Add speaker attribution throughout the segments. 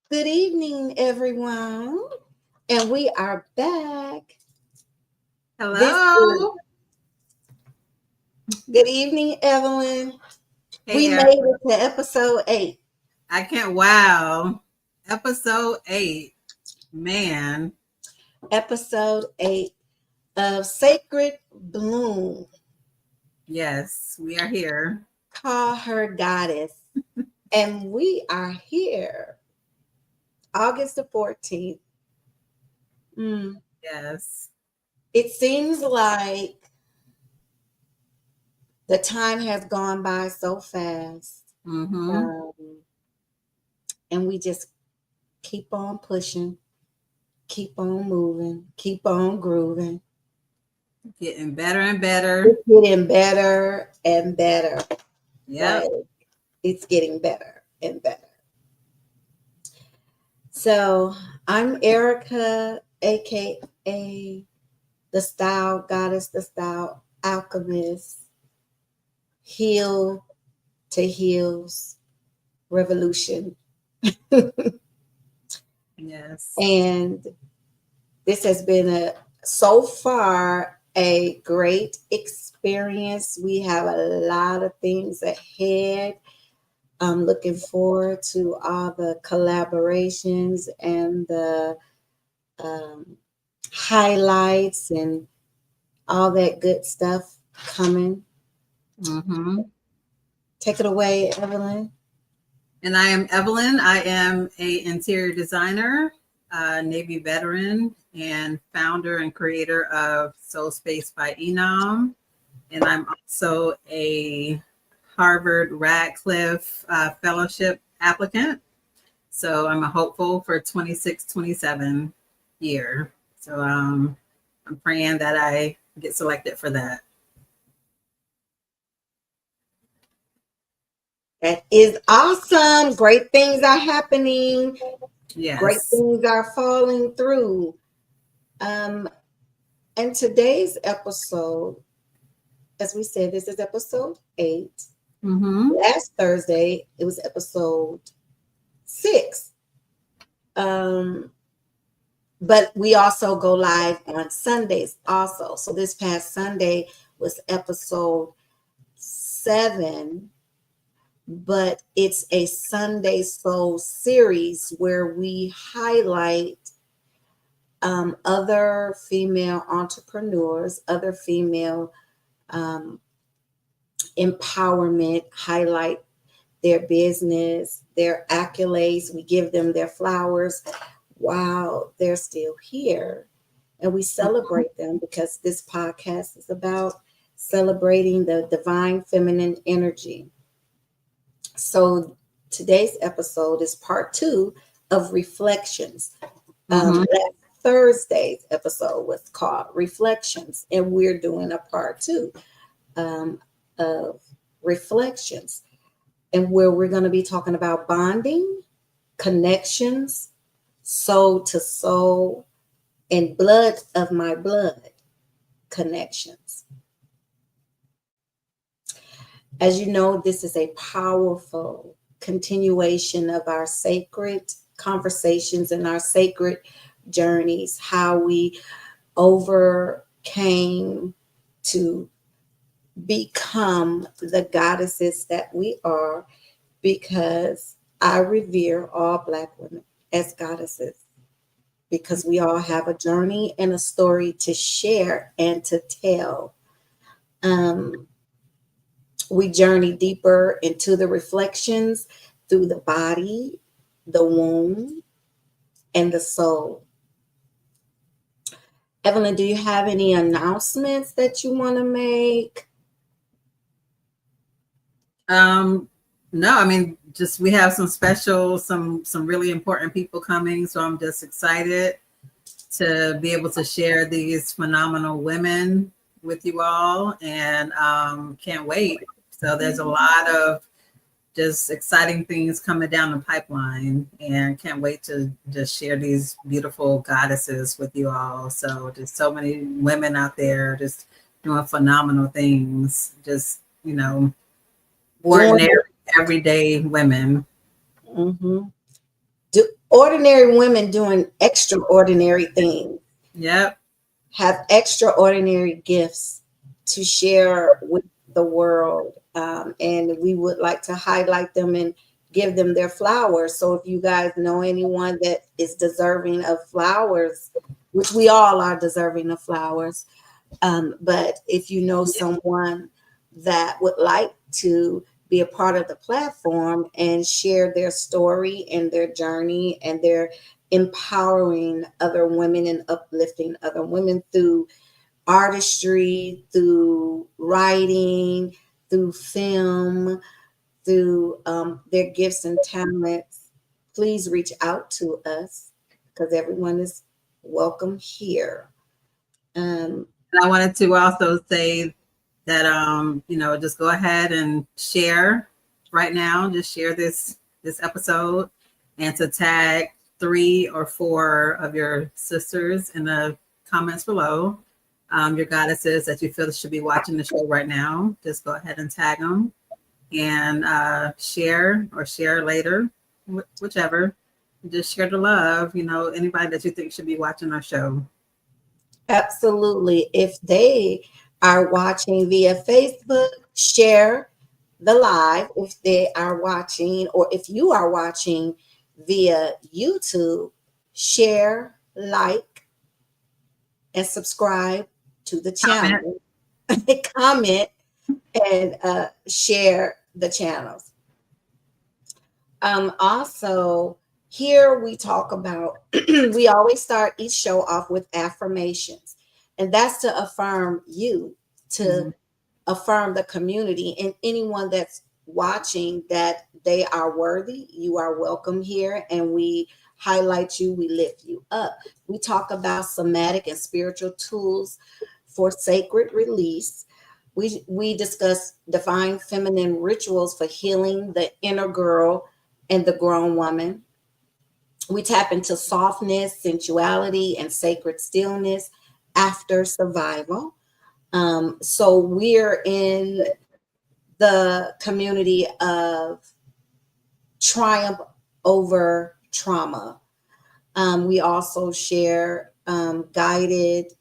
Speaker 1: Good evening, everyone. And we are back. This is
Speaker 2: Hello.
Speaker 1: good evening, Evelyn.
Speaker 2: Hey,
Speaker 1: We
Speaker 2: Eric.
Speaker 1: made it to episode 8.
Speaker 2: I can't. Wow. Episode 8. Man.
Speaker 1: Episode 8 of Sacred Bloom.
Speaker 2: Yes, we are here.
Speaker 1: Call her goddess. And we are here August the 14th. Mm.
Speaker 2: Yes.
Speaker 1: It seems like the time has gone by so fast.
Speaker 2: Mm-hmm.
Speaker 1: Um, and we just keep on pushing, keep on moving, keep on grooving.
Speaker 2: Getting better and better.
Speaker 1: It's getting better and better.
Speaker 2: Yep.
Speaker 1: Like it's getting better and better. So I'm Erica, aka the Style Goddess, the Style Alchemist, Heal to Heals Revolution.
Speaker 2: Yes.
Speaker 1: And this has been so far a great experience. We have a lot of things ahead. I'm looking forward to all the collaborations and the um, highlights and all that good stuff coming.
Speaker 2: Mm-hmm.
Speaker 1: Take it away, Evelyn.
Speaker 2: And I am Evelyn. I am a interior designer, Navy veteran, and founder and creator of Soul Space by Enam. And I'm also a Harvard Radcliffe Fellowship applicant. So I'm a hopeful for 26-27 year. So I'm praying that I get selected for that.
Speaker 1: That is awesome. Great things are happening. Great
Speaker 2: Yes.
Speaker 1: things are falling through. Um, and today's episode, as we said, this is episode 8.
Speaker 2: Mm-hmm.
Speaker 1: Last Thursday, it was episode 6. But we also go live on Sundays also. So this past Sunday was episode 7, but it's a Sunday Soul series where we highlight other female entrepreneurs, other female um, empowerment, highlight their business, their accolades. We give them their flowers while they're still here. And we celebrate them because this podcast is about celebrating the divine feminine energy. So today's episode is part 2 of Reflections.
Speaker 2: Mm-hmm.
Speaker 1: Last Thursday's episode was called Reflections, and we're doing a part 2 of Reflections, and where we're going to be talking about bonding, connections, soul to soul, and blood of my blood connections. As you know, this is a powerful continuation of our sacred conversations and our sacred journeys, how we overcame to become the goddesses that we are, because I revere all Black women as goddesses, because we all have a journey and a story to share and to tell. Um, we journey deeper into the reflections through the body, the womb, and the soul. Evelyn, do you have any announcements that you want to make?
Speaker 2: No, I mean, just we have some special, some really important people coming. So I'm just excited to be able to share these phenomenal women with you all, and can't wait. So there's a lot of just exciting things coming down the pipeline, and can't wait to just share these beautiful goddesses with you all. So just so many women out there just doing phenomenal things, just ordinary everyday women.
Speaker 1: Mm-hmm. ordinary women doing extraordinary things,
Speaker 2: Yep.
Speaker 1: have extraordinary gifts to share with the world. And we would like to highlight them and give them their flowers. So if you guys know anyone that is deserving of flowers, which we all are deserving of flowers, but if you know someone that would like to be a part of the platform and share their story and their journey, and their empowering other women and uplifting other women through artistry, through writing, through film, through their gifts and talents, please reach out to us, because everyone is welcome here. Um,
Speaker 2: And I wanted to also say that just go ahead and share right now. Just share this episode, and to tag 3 or 4 of your sisters in the comments below. Your goddesses that you feel should be watching the show right now. Just go ahead and tag them, and share or share later, whichever. Just share the love. Anybody that you think should be watching our show.
Speaker 1: Absolutely. If they are watching via Facebook, share the live. If they are watching, or if you are watching via YouTube, share, like, and subscribe to the channel. Comment and share the channels. Also, here we talk about, we always start each show off with affirmations, and that's to affirm you, to affirm the community, and anyone that's watching, that they are worthy. You are welcome here, and we highlight you, we lift you up. We talk about somatic and spiritual tools for sacred release. We discuss divine feminine rituals for healing the inner girl and the grown woman. We tap into softness, sensuality, and sacred stillness after survival. So we're in the community of triumph over trauma. We also share guided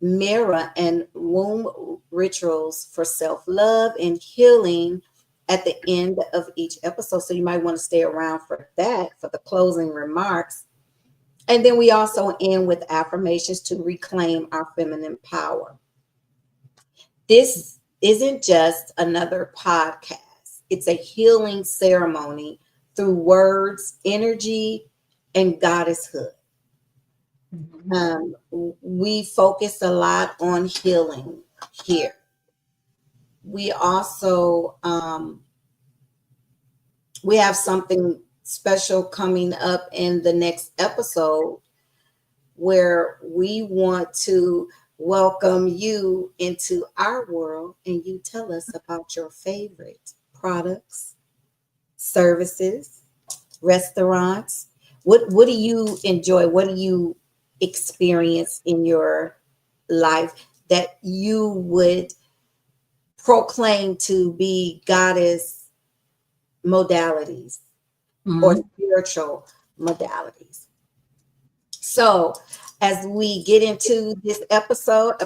Speaker 1: mirror and womb rituals for self-love and healing at the end of each episode. So you might want to stay around for that, for the closing remarks. And then we also end with affirmations to reclaim our feminine power. This isn't just another podcast, it's a healing ceremony through words, energy, and goddesshood. We focus a lot on healing here. We also we have something special coming up in the next episode, where we want to welcome you into our world, and you tell us about your favorite products, services, restaurants. What do you enjoy? What do you experience in your life that you would proclaim to be goddess modalities or spiritual modalities? So as we get into this episode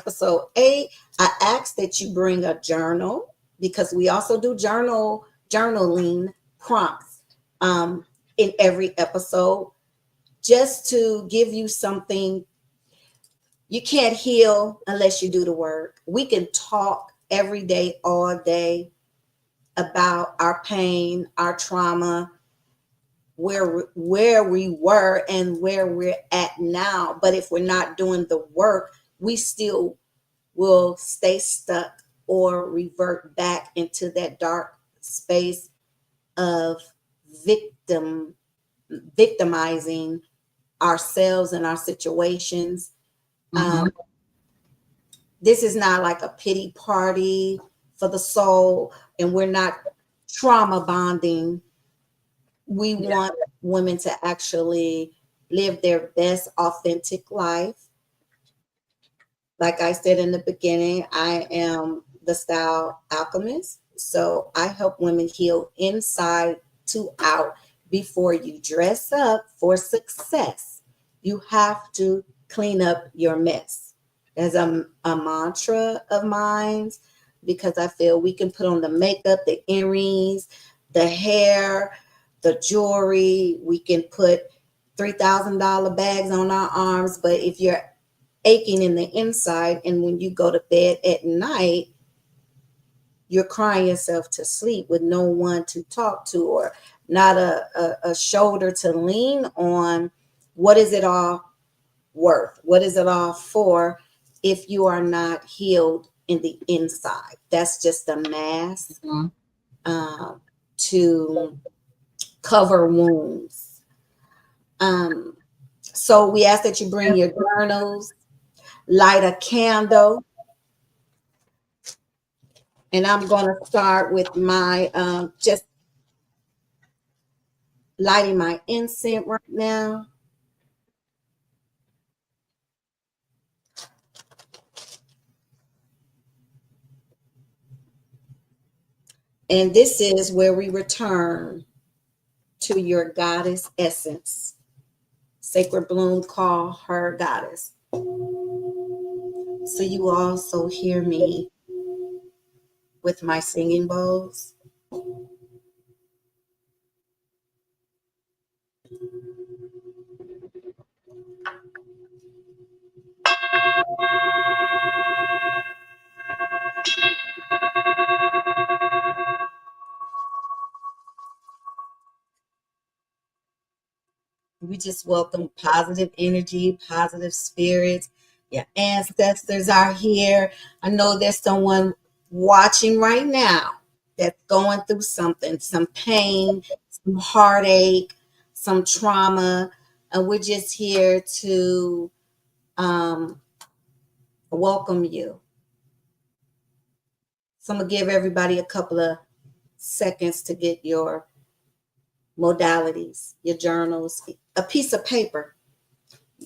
Speaker 1: 8, I ask that you bring a journal, because we also do journaling prompts in every episode, just to give you something. You can't heal unless you do the work. We can talk every day, all day, about our pain, our trauma, where we were and where we're at now. But if we're not doing the work, we still will stay stuck or revert back into that dark space of victimizing ourselves and our situations. This is not like a pity party for the soul, and we're not trauma bonding. We want women to actually live their best authentic life. Like I said in the beginning, I am the style alchemist. So I help women heal inside to out, before you dress up for success, you have to clean up your mess. There's a mantra of mine, because I feel we can put on the makeup, the earrings, the hair, the jewelry. We can put $3,000 bags on our arms, but if you're aching in the inside, and when you go to bed at night, you're crying yourself to sleep with no one to talk to, or not a shoulder to lean on, what is it all worth? What is it all for if you are not healed in the inside? That's just a mask to cover wounds. So we ask that you bring your journals, light a candle. And I'm going to start with my just lighting my incense right now. And this is where we return to your goddess essence. Sacred Bloom call her goddess. So you also hear me with my singing bowls. We just welcome positive energy, positive spirits. Your ancestors are here. I know there's someone watching right now that's going through something, some pain, some heartache, some trauma. And we're just here to welcome you. So I'm going to give everybody a couple of seconds to get your modalities, your journals, a piece of paper.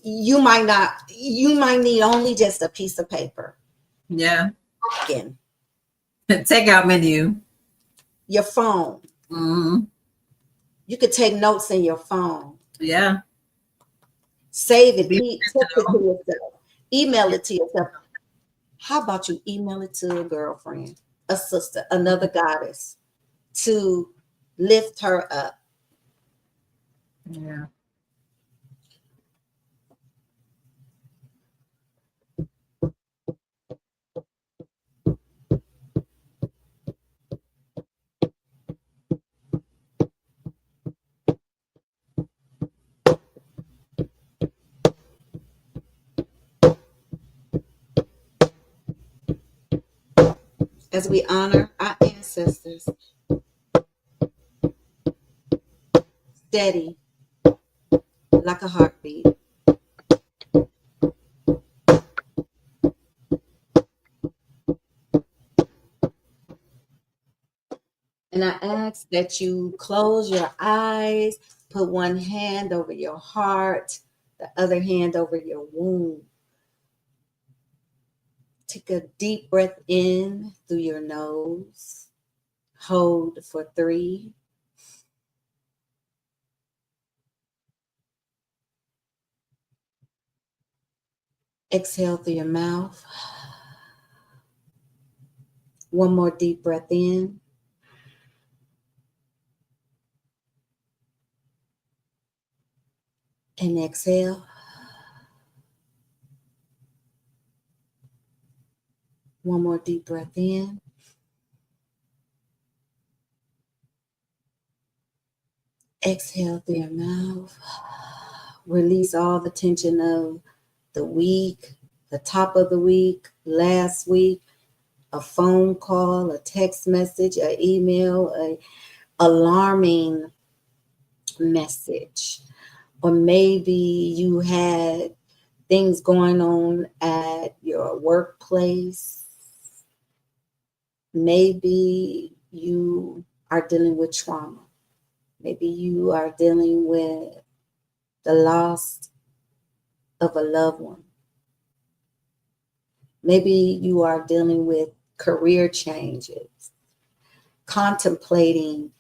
Speaker 1: You might need only just a piece of paper.
Speaker 2: Yeah.
Speaker 1: Again,
Speaker 2: Take out menu.
Speaker 1: your phone.
Speaker 2: Mm-hmm.
Speaker 1: You could take notes in your phone.
Speaker 2: Yeah.
Speaker 1: Save it. Text it to yourself. Email it to yourself. How about you email it to a girlfriend, a sister, another goddess, to lift her up?
Speaker 2: Yeah.
Speaker 1: As we honor our ancestors, steady like a heartbeat. And I ask that you close your eyes, put one hand over your heart, the other hand over your womb. Take a deep breath in through your nose. Hold for 3. Exhale through your mouth. One more deep breath in. And exhale. One more deep breath in. Exhale through your mouth. Release all the tension of the week, the top of the week, last week, a phone call, a text message, an email, a alarming message. Or maybe you had things going on at your workplace. Maybe you are dealing with trauma. Maybe you are dealing with the loss of a loved one. Maybe you are dealing with career changes, contemplating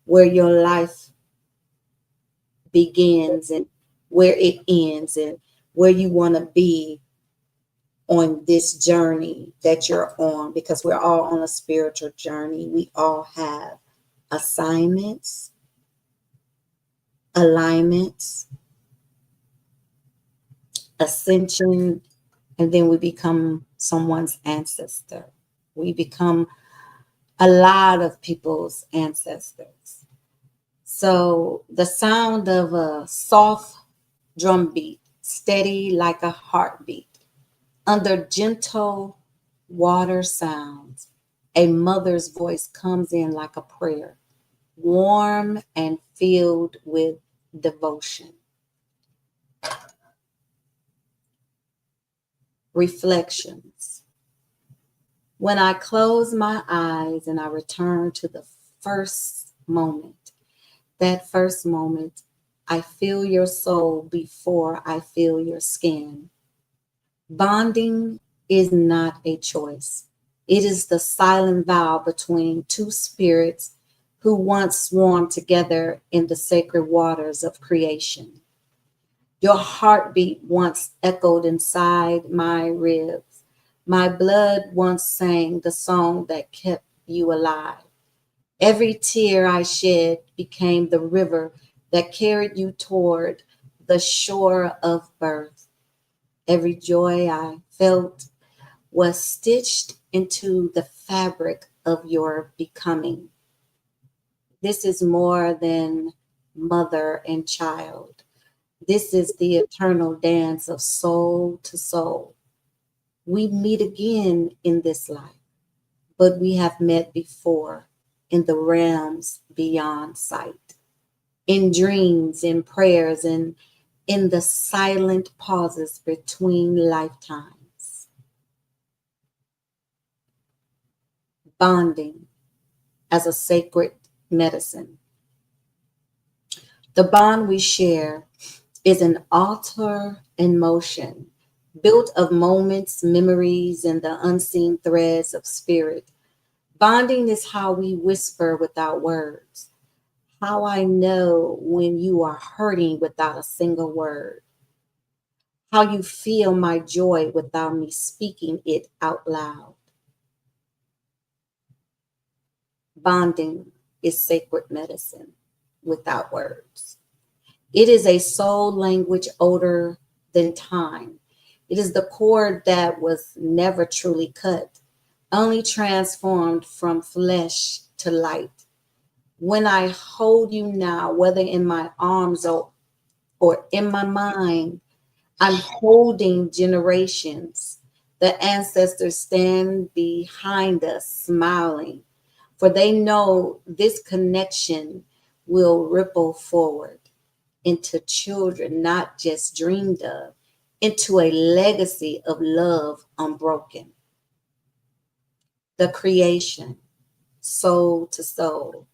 Speaker 1: where your life begins and where it ends, and where you want to be on this journey that you're on, because we're all on a spiritual journey. We all have assignments, alignments, ascension, and then we become someone's ancestor. We become a lot of people's ancestors. So the sound of a soft drum beat, steady like a heartbeat, under gentle water sounds, a mother's voice comes in like a prayer, warm and filled with devotion. Reflections. When I close my eyes and I return to the first moment, that first moment, I feel your soul before I feel your skin. Bonding is not a choice. It is the silent vow between two spirits who once swarmed together in the sacred waters of creation. Your heartbeat once echoed inside my ribs. My blood once sang the song that kept you alive. Every tear I shed became the river that carried you toward the shore of birth. Every joy I felt was stitched into the fabric of your becoming. This is more than mother and child. This is the eternal dance of soul to soul. We meet again in this life, but we have met before in the realms beyond sight, in dreams, in prayers, and in the silent pauses between lifetimes. Bonding as a sacred medicine. The bond we share is an altar in motion, built of moments, memories, and the unseen threads of spirit. Bonding is how we whisper without words, how I know when you are hurting without a single word, how you feel my joy without me speaking it out loud. Bonding is sacred medicine without words. It is a soul language older than time. It is the cord that was never truly cut, only transformed from flesh to light. When I hold you now, whether in my arms or in my mind, I'm holding generations. The ancestors stand behind us smiling, for they know this connection will ripple forward into children not just dreamed of, into a legacy of love unbroken. The creation, soul to soul.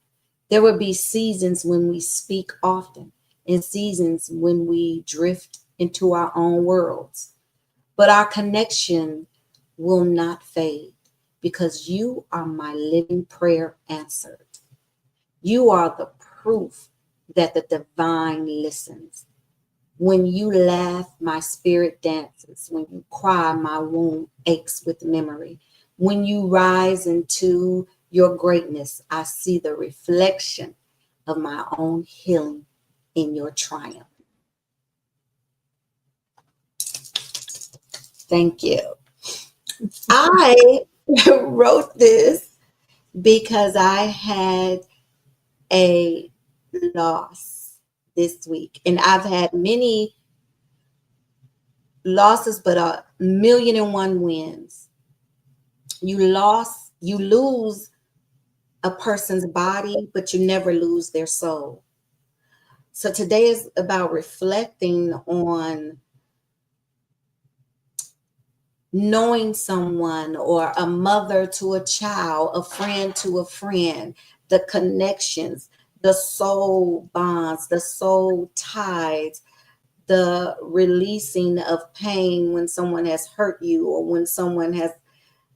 Speaker 1: There will be seasons when we speak often and seasons when we drift into our own worlds. But our connection will not fade because you are my living prayer answered. You are the proof that the divine listens. When you laugh, my spirit dances. When you cry, my womb aches with memory. When you rise into your greatness, I see the reflection of my own healing in your triumph. Thank you. I wrote this because I had a loss this week, and I've had many losses, but 1,000,001 wins. You lose a person's body, but you never lose their soul. So today is about reflecting on knowing someone, or a mother to a child, a friend to a friend, the connections, the soul bonds, the soul ties, the releasing of pain when someone has hurt you, or when someone has,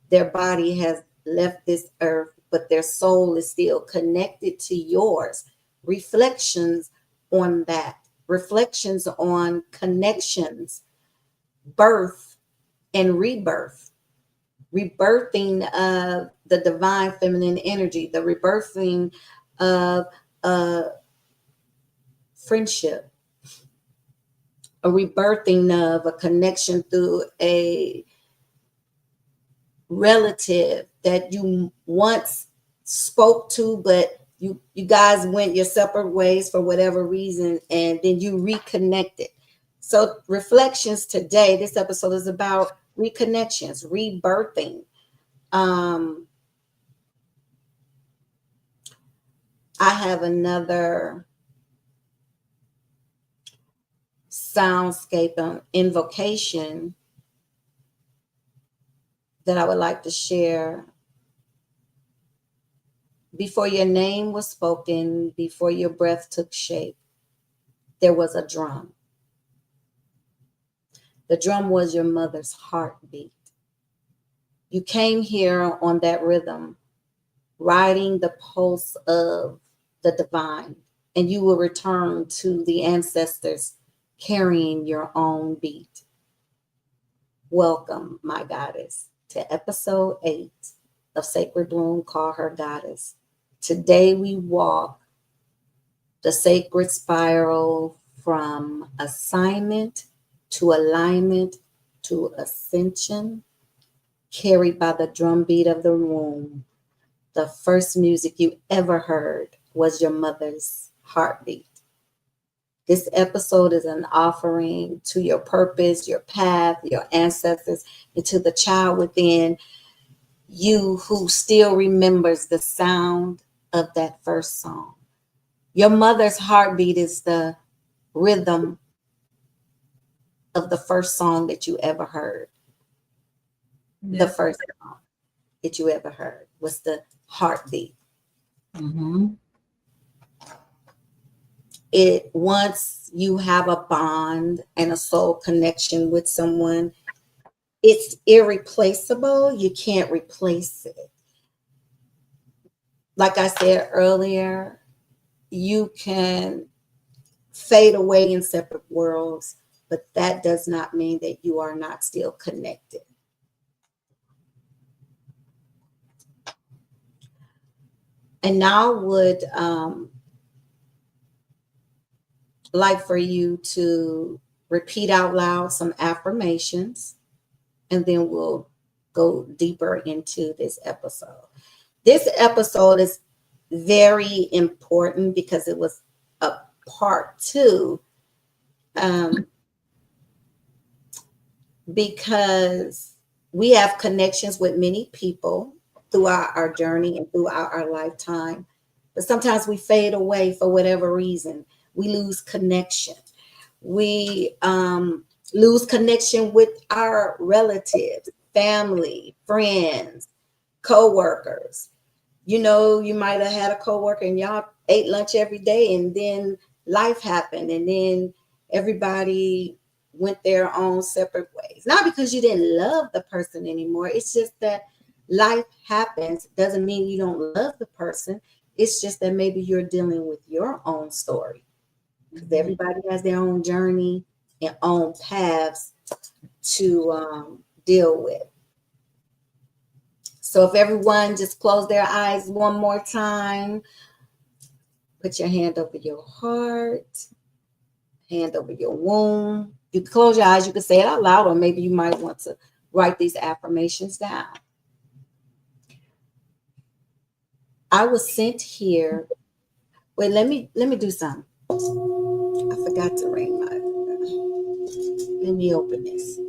Speaker 1: their body has left this earth, but their soul is still connected to yours. Reflections on that. reflections on connections, birth, and rebirth. Rebirthing of the divine feminine energy, the rebirthing of friendship, a rebirthing of a connection through a relative that you once spoke to, but you guys went your separate ways for whatever reason, and then you reconnected. So reflections today, this episode is about reconnections, rebirthing. I have another soundscape invocation that I would like to share. Before your name was spoken, before your breath took shape, there was a drum. The drum was your mother's heartbeat. You came here on that rhythm, riding the pulse of the divine, and you will return to the ancestors carrying your own beat. Welcome, my goddess, to episode 8 of Sacred Bloom, Call Her Goddess. Today we walk the sacred spiral from assignment to alignment to ascension, carried by the drumbeat of the womb. The first music you ever heard was your mother's heartbeat. This episode is an offering to your purpose, your path, your ancestors, and to the child within you who still remembers the sound of that first song. Your mother's heartbeat is the rhythm of the first song that you ever heard. The first song that you ever heard was the heartbeat.
Speaker 2: Mm-hmm.
Speaker 1: It once you have a bond and a soul connection with someone, it's irreplaceable. You can't replace it. Like I said earlier, you can fade away in separate worlds, but that does not mean that you are not still connected. And now I would like for you to repeat out loud some affirmations, and then we'll go deeper into this episode. This episode is very important because it was a part 2, because we have connections with many people throughout our journey and throughout our lifetime, but sometimes we fade away for whatever reason. We lose connection. We lose connection with our relatives, family, friends, co-workers. You know, you might have had a coworker and y'all ate lunch every day, and then life happened, and then everybody went their own separate ways. Not because you didn't love the person anymore. It's just that life happens. Doesn't mean you don't love the person. It's just that maybe you're dealing with your own story, because everybody has their own journey and own paths to deal with. So if everyone just close their eyes one more time, put your hand over your heart, hand over your womb. You can close your eyes, you can say it out loud, or maybe you might want to write these affirmations down. I was sent here. Wait, let me do something. I forgot to ring my. Let me open this.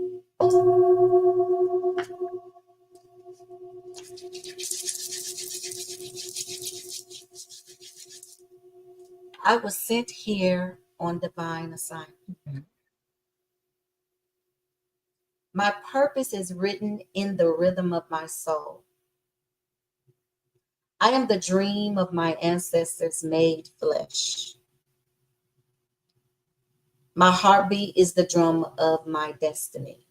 Speaker 1: I was sent here on divine assignment. My purpose is written in the rhythm of my soul. I am the dream of my ancestors made flesh. My heartbeat is the drum of my destiny.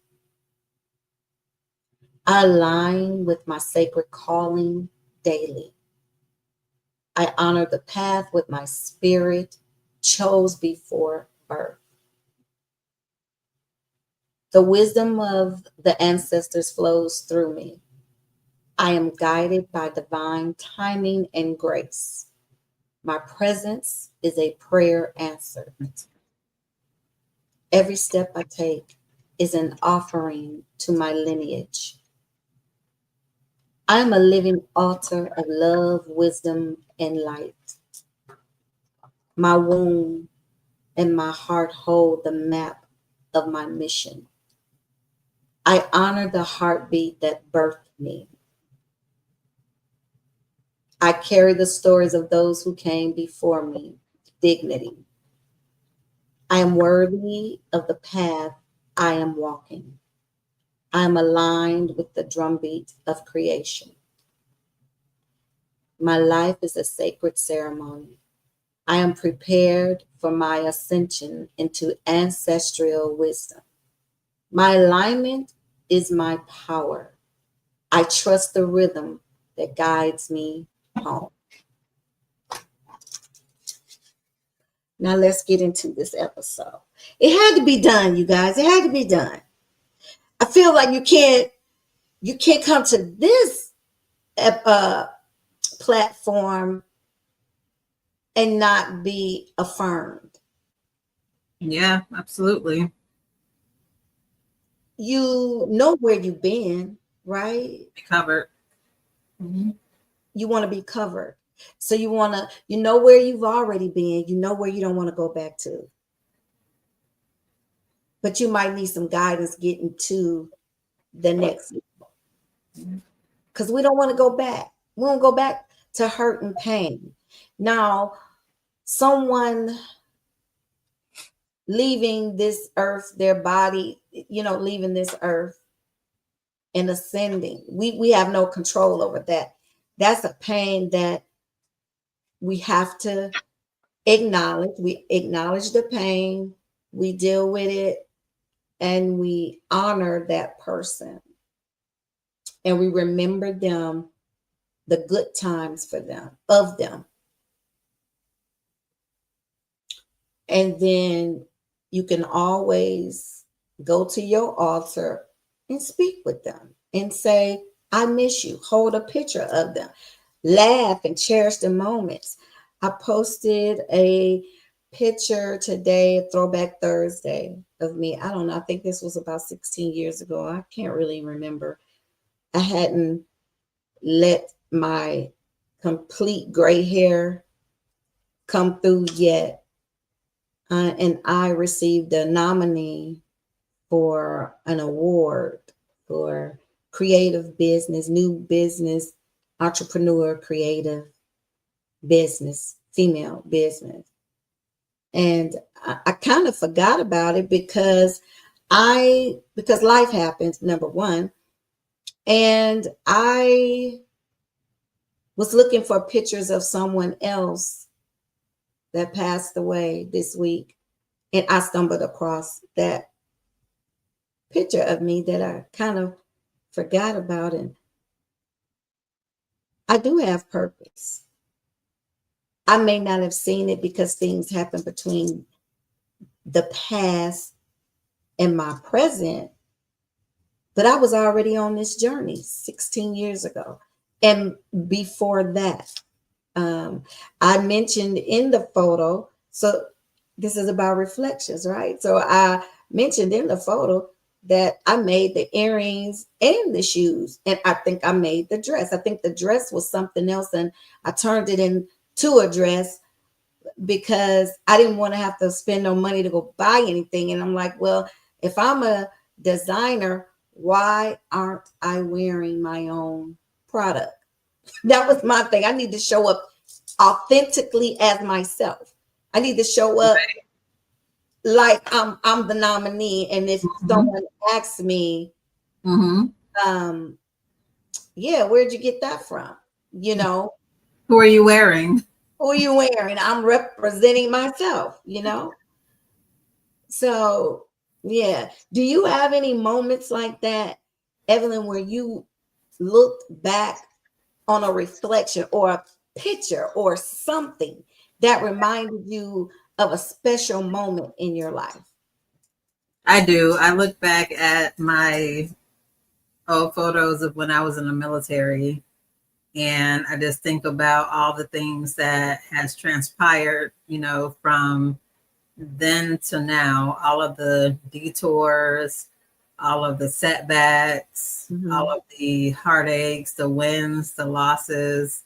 Speaker 1: I align with my sacred calling daily. I honor the path with my spirit chose before birth. The wisdom of the ancestors flows through me. I am guided by divine timing and grace. My presence is a prayer answered. Every step I take is an offering to my lineage. I am a living altar of love, wisdom, and light. My womb and my heart hold the map of my mission. I honor the heartbeat that birthed me. I carry the stories of those who came before me, dignity. I am worthy of the path I am walking. I am aligned with the drumbeat of creation. My life is a sacred ceremony. I am prepared for my ascension into ancestral wisdom. My alignment is my power. I trust the rhythm that guides me home. Now let's get into this episode. It had to be done, you guys. It had to be done. I feel like you can't come to this platform and not be affirmed.
Speaker 2: Yeah, absolutely.
Speaker 1: You know where you've been, right?
Speaker 2: Be covered. Mm-hmm.
Speaker 1: You want to be covered. So you know where you've already been, you know where you don't want to go back to. But you might need some guidance getting to the next level. Because we don't want to go back. We won't go back to hurt and pain. Now, someone leaving this earth, their body, leaving this earth and ascending. We have no control over that. That's a pain that we have to acknowledge. We acknowledge the pain, we deal with it, and we honor that person. And we remember them, the good times for them, of them. And then you can always go to your altar and speak with them and say, I miss you. Hold a picture of them. Laugh and cherish the moments. I posted a picture today, Throwback Thursday, of me. I don't know. I think this was about 16 years ago. I can't really remember. I hadn't let my complete gray hair come through yet. And I received a nominee for an award for creative business, new business, entrepreneur, creative business, female business. And I kind of forgot about it because life happens, number one. And I was looking for pictures of someone else that passed away this week. And I stumbled across that picture of me that I kind of forgot about. And I do have purpose. I may not have seen it because things happen between the past and my present, but I was already on this journey 16 years ago. And before that, I mentioned in the photo, so this is about reflections, right? So I mentioned in the photo that I made the earrings and the shoes, and I think I made the dress. I think the dress was something else, and I turned it into a dress because I didn't want to have to spend no money to go buy anything. And I'm like, well, if I'm a designer, why aren't I wearing my own product? That was my thing. I need to show up authentically as myself. I need to show up like I'm the nominee. And if someone asks me, yeah, where'd you get that from?
Speaker 2: Who are you wearing?
Speaker 1: Who are you wearing? I'm representing myself, So yeah. Do you have any moments like that, Evelyn, where you looked back on a reflection or a picture or something that reminded you of a special moment in your life?
Speaker 2: I do. I look back at my old photos of when I was in the military, and I just think about all the things that has transpired, from then to now, all of the detours, all of the setbacks, all of the heartaches, the wins, the losses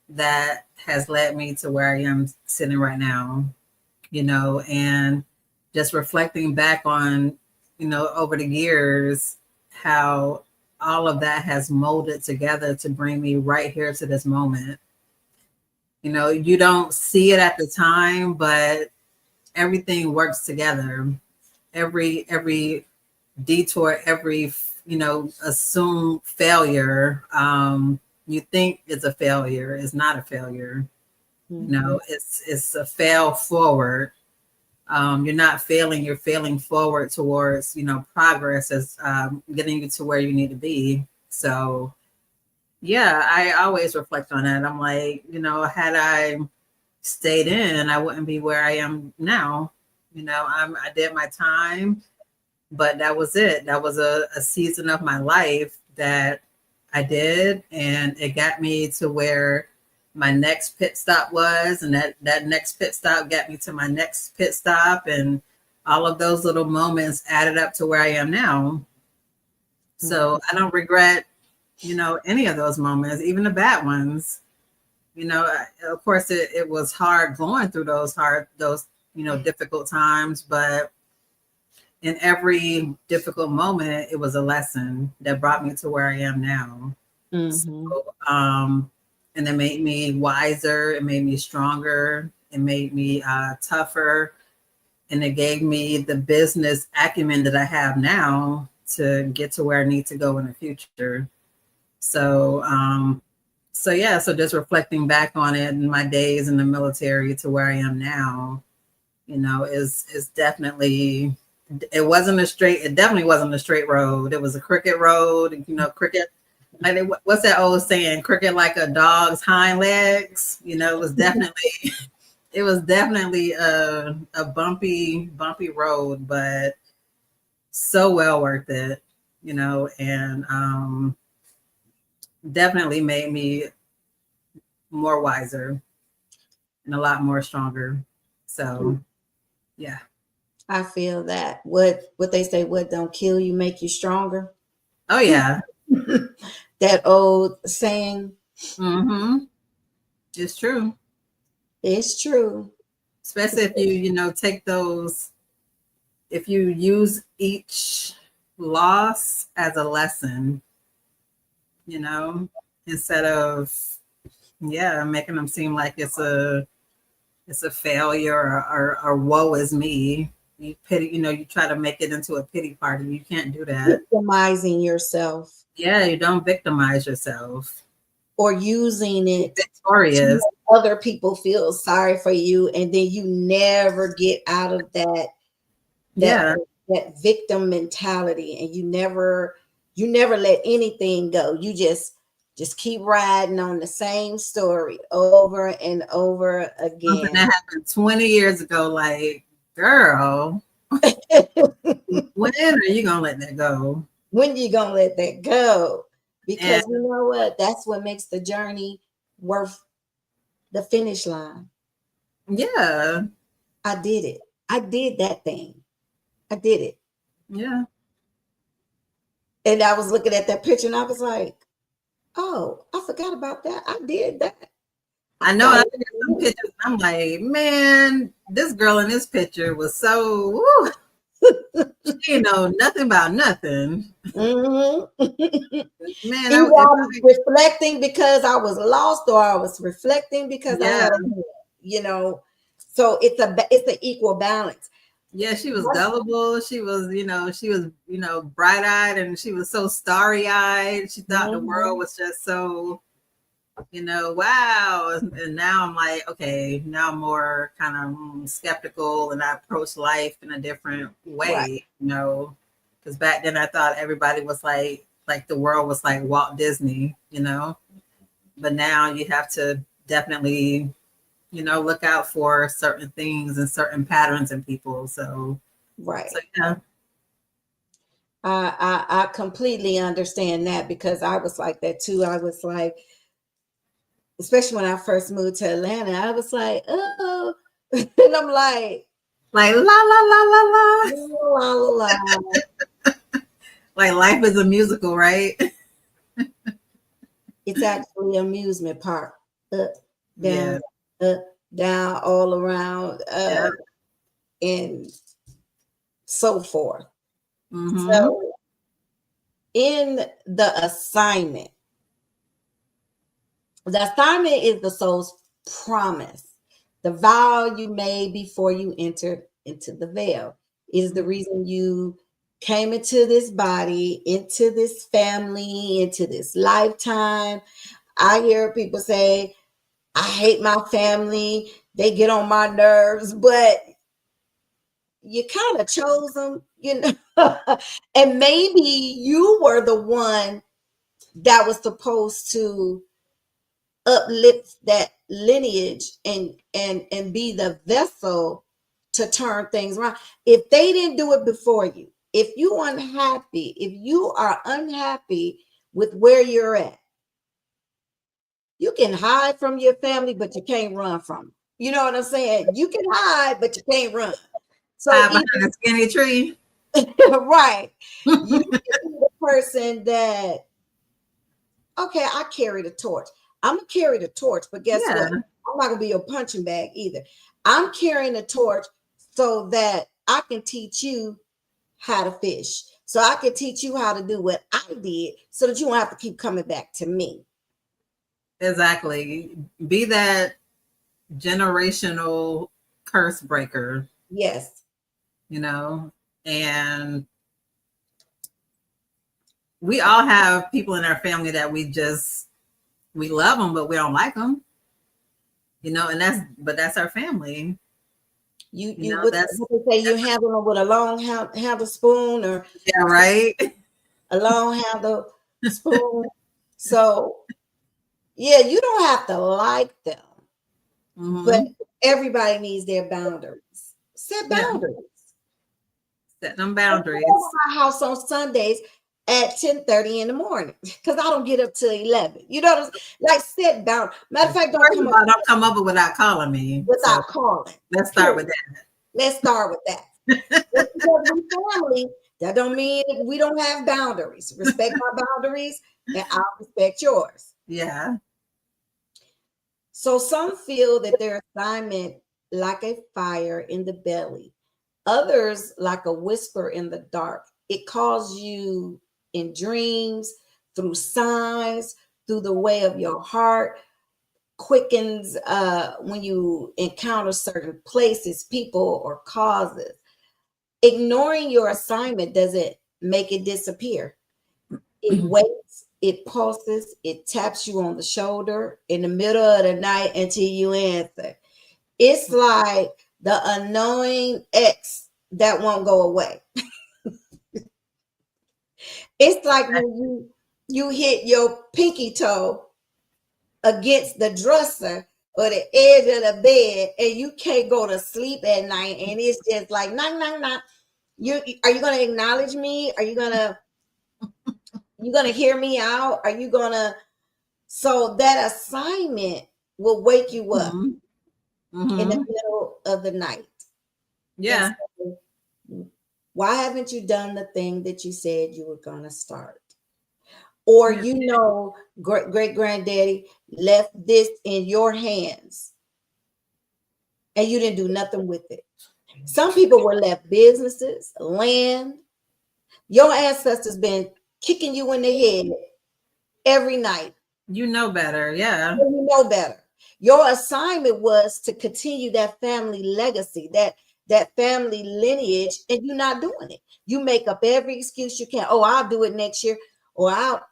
Speaker 2: that has led me to where I am sitting right now, and just reflecting back on, over the years, how all of that has molded together to bring me right here to this moment. You don't see it at the time, but everything works together. Every detour, every assumed failure, you think is a failure, is not a failure. It's a fail forward. You're not failing, you're failing forward towards progress, as getting you to where you need to be. So yeah, I always reflect on that. I'm like, had I stayed in, I wouldn't be where I am now. I did my time, but that was it. That was a season of my life that I did, and it got me to where my next pit stop was, and that next pit stop got me to my next pit stop, and all of those little moments added up to where I am now. So I don't regret, any of those moments, even the bad ones. Of course it was hard going through those difficult times, but in every difficult moment, it was a lesson that brought me to where I am now. So, and it made me wiser. It made me stronger. It made me tougher. And it gave me the business acumen that I have now to get to where I need to go in the future. So, so just reflecting back on it in my days in the military to where I am now, is definitely, it definitely wasn't a straight road. It was a crooked road, crooked. Like, what's that old saying? Crooked like a dog's hind legs. It was definitely, a bumpy road, but so well worth it, and definitely made me more wiser and a lot more stronger. So, yeah.
Speaker 1: I feel that what they say, what don't kill you make you stronger.
Speaker 2: Oh yeah.
Speaker 1: That old saying.
Speaker 2: It's true.
Speaker 1: It's true.
Speaker 2: Especially if you take those, if you use each loss as a lesson, instead of making them seem like it's a failure or woe is me. You pity, you try to make it into a pity party. You can't do that.
Speaker 1: Victimizing yourself.
Speaker 2: Yeah, you don't victimize yourself.
Speaker 1: Or using it
Speaker 2: victorious.
Speaker 1: Other people feel sorry for you, and then you never get out of that victim mentality, and you never let anything go. You just keep riding on the same story over and over again.
Speaker 2: Something that happened 20 years ago, like, girl, when are you gonna let that go?
Speaker 1: When you gonna let that go? Because you know what? That's what makes the journey worth the finish line.
Speaker 2: Yeah.
Speaker 1: I did it. I did that thing. I did it.
Speaker 2: Yeah.
Speaker 1: And I was looking at that picture and I was like, oh, I forgot about that. I did that.
Speaker 2: I know. I look at some pictures. I'm like, man, this girl in this picture was so, woo. She didn't know nothing about nothing.
Speaker 1: Man, I was reflecting because I was lost, or I was reflecting because I had so it's an equal balance.
Speaker 2: Yeah, she was gullible. She was, bright-eyed, and she was so starry-eyed. She thought the world was just so, wow. And now I'm like, okay, now I'm more kind of skeptical, and I approach life in a different way, because back then I thought everybody was like the world was like Walt Disney, but now you have to definitely look out for certain things and certain patterns in people. So
Speaker 1: Right.
Speaker 2: yeah.
Speaker 1: I completely understand that, because I was like that too. I was like, especially when I first moved to Atlanta, I was like, oh, and I'm like
Speaker 2: la la la la la.
Speaker 1: la la la.
Speaker 2: Like life is a musical, right?
Speaker 1: It's actually an amusement park. Up,
Speaker 2: Yeah.
Speaker 1: down, up, down, all around,
Speaker 2: Yeah.
Speaker 1: and so forth.
Speaker 2: Mm-hmm.
Speaker 1: So in the assignment is the soul's promise. The vow you made before you entered into the veil is the reason you came into this body, into this family, into this lifetime. I hear people say, I hate my family, they get on my nerves, but you kind of chose them, and maybe you were the one that was supposed to uplift that lineage and be the vessel to turn things around. If they didn't do it before you, if you are unhappy with where you're at, you can hide from your family, but you can't run from them. You know what I'm saying? You can hide, but you can't run. So
Speaker 2: Hide behind a skinny tree.
Speaker 1: right, you can be the person that, okay, I carry the torch. I'm gonna carry the torch, but guess what? I'm not gonna be your punching bag either. I'm carrying the torch so that I can teach you how to fish. So I can teach you how to do what I did so that you don't have to keep coming back to me.
Speaker 2: Exactly. Be that generational curse breaker.
Speaker 1: Yes.
Speaker 2: And we all have people in our family that we love them, but we don't like them. And that's our family.
Speaker 1: What they say, you handle them with a long handle spoon, or
Speaker 2: yeah, right.
Speaker 1: A long handle spoon. So yeah, you don't have to like them, but everybody needs their boundaries. Set boundaries.
Speaker 2: Set them boundaries.
Speaker 1: I go to my house on Sundays at 10:30 in the morning because I don't get up till 11. Like set boundaries. Matter of fact,
Speaker 2: don't come up without calling me.
Speaker 1: Without calling.
Speaker 2: Let's start with that.
Speaker 1: Let's start with that. Because we family, that don't mean we don't have boundaries. Respect my boundaries, and I'll respect yours.
Speaker 2: Yeah.
Speaker 1: So some feel that their assignment like a fire in the belly. Others like a whisper in the dark. It calls you in dreams, through signs, through the way of your heart, quickens when you encounter certain places, people, or causes. Ignoring your assignment doesn't make it disappear. It waits, it pulses, it taps you on the shoulder in the middle of the night until you answer. It's like the annoying ex that won't go away. It's like when you hit your pinky toe against the dresser or the edge of the bed and you can't go to sleep at night, and it's just like knock knock knock. Are you gonna acknowledge me? Are you gonna hear me out? Are you gonna? So that assignment will wake you up in the middle of the night.
Speaker 2: Yeah.
Speaker 1: So, why haven't you done the thing that you said you were gonna start? Or great granddaddy left this in your hands and you didn't do nothing with it. Some people were left businesses, land. Your ancestors been kicking you in the head every night.
Speaker 2: You know better. Yeah.
Speaker 1: You know better. Your assignment was to continue that family legacy, that family lineage, and you're not doing it. You make up every excuse you can. Oh, I'll do it next year, or I'll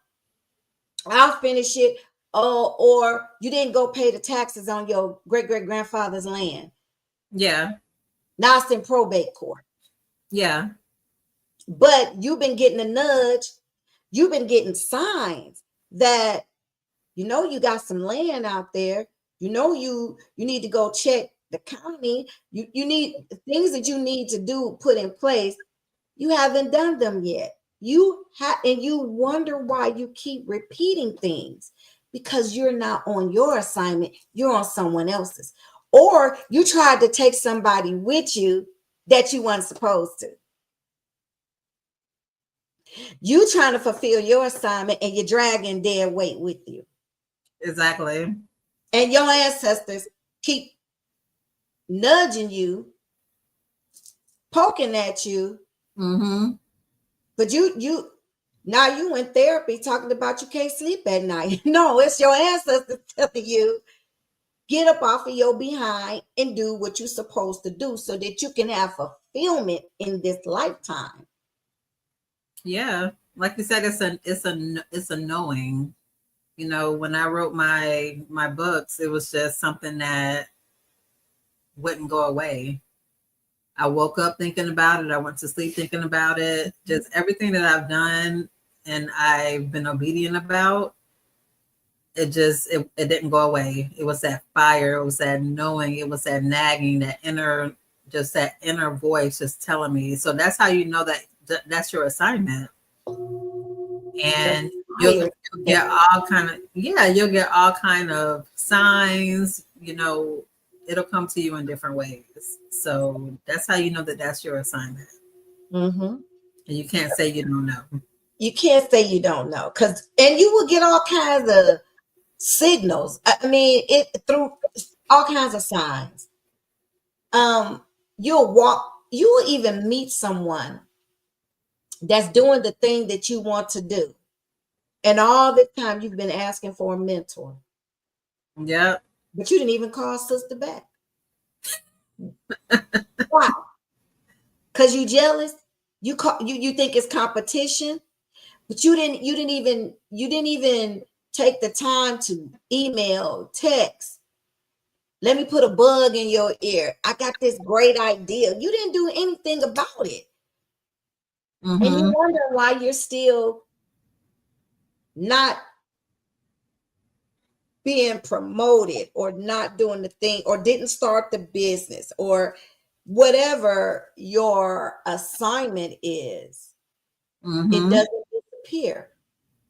Speaker 1: finish it. Oh, or you didn't go pay the taxes on your great-great-grandfather's land.
Speaker 2: Yeah.
Speaker 1: Now it's in probate court.
Speaker 2: Yeah.
Speaker 1: But you've been getting a nudge. You've been getting signs that, you got some land out there. You need to go check the county. You need things that you need to do put in place. You haven't done them yet. And you wonder why you keep repeating things, because you're not on your assignment, you're on someone else's. Or you tried to take somebody with you that you weren't supposed to. You trying to fulfill your assignment and you're dragging their weight with you.
Speaker 2: Exactly.
Speaker 1: And your ancestors keep nudging you, poking at you.
Speaker 2: Mm-hmm.
Speaker 1: But you now you in therapy talking about you can't sleep at night. No, it's your ancestors telling you, get up off of your behind and do what you're supposed to do so that you can have fulfillment in this lifetime.
Speaker 2: Yeah, like you said, it's a knowing. You know, when I wrote my books, it was just something that wouldn't go away. I woke up thinking about it. I went to sleep thinking about it. Just everything that I've done and I've been obedient about, it didn't go away. It was that fire. It was that knowing. It was that nagging, that inner voice just telling me. So that's how you know that that's your assignment. And you'll get all kind of you'll get all kind of signs. You know, it'll come to you in different ways. So that's how you know that that's your assignment.
Speaker 1: Mm-hmm.
Speaker 2: And you can't say you don't know.
Speaker 1: You can't say you don't know, and you will get all kinds of signals. I mean, it through all kinds of signs. You will even meet someone that's doing the thing that you want to do. And all this time you've been asking for a mentor.
Speaker 2: Yeah.
Speaker 1: But you didn't even call sister back. Why? Because you jealous? You think it's competition, but you didn't even take the time to email, text. Let me put a bug in your ear. I got this great idea. You didn't do anything about it.
Speaker 2: Mm-hmm.
Speaker 1: And you wonder why you're still not being promoted or not doing the thing or didn't start the business or whatever your assignment is.
Speaker 2: Mm-hmm.
Speaker 1: It doesn't disappear.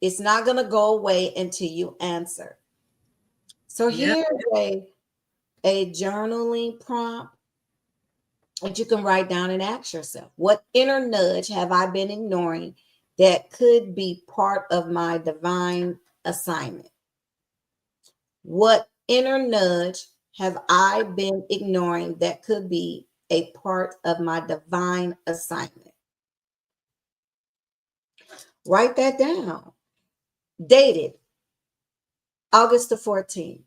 Speaker 1: It's not going to go away until you answer. So here's a journaling prompt that you can write down and ask yourself, what inner nudge have I been ignoring that could be part of my divine assignment? What inner nudge have I been ignoring that could be a part of my divine assignment? Write that down. Dated August the 14th.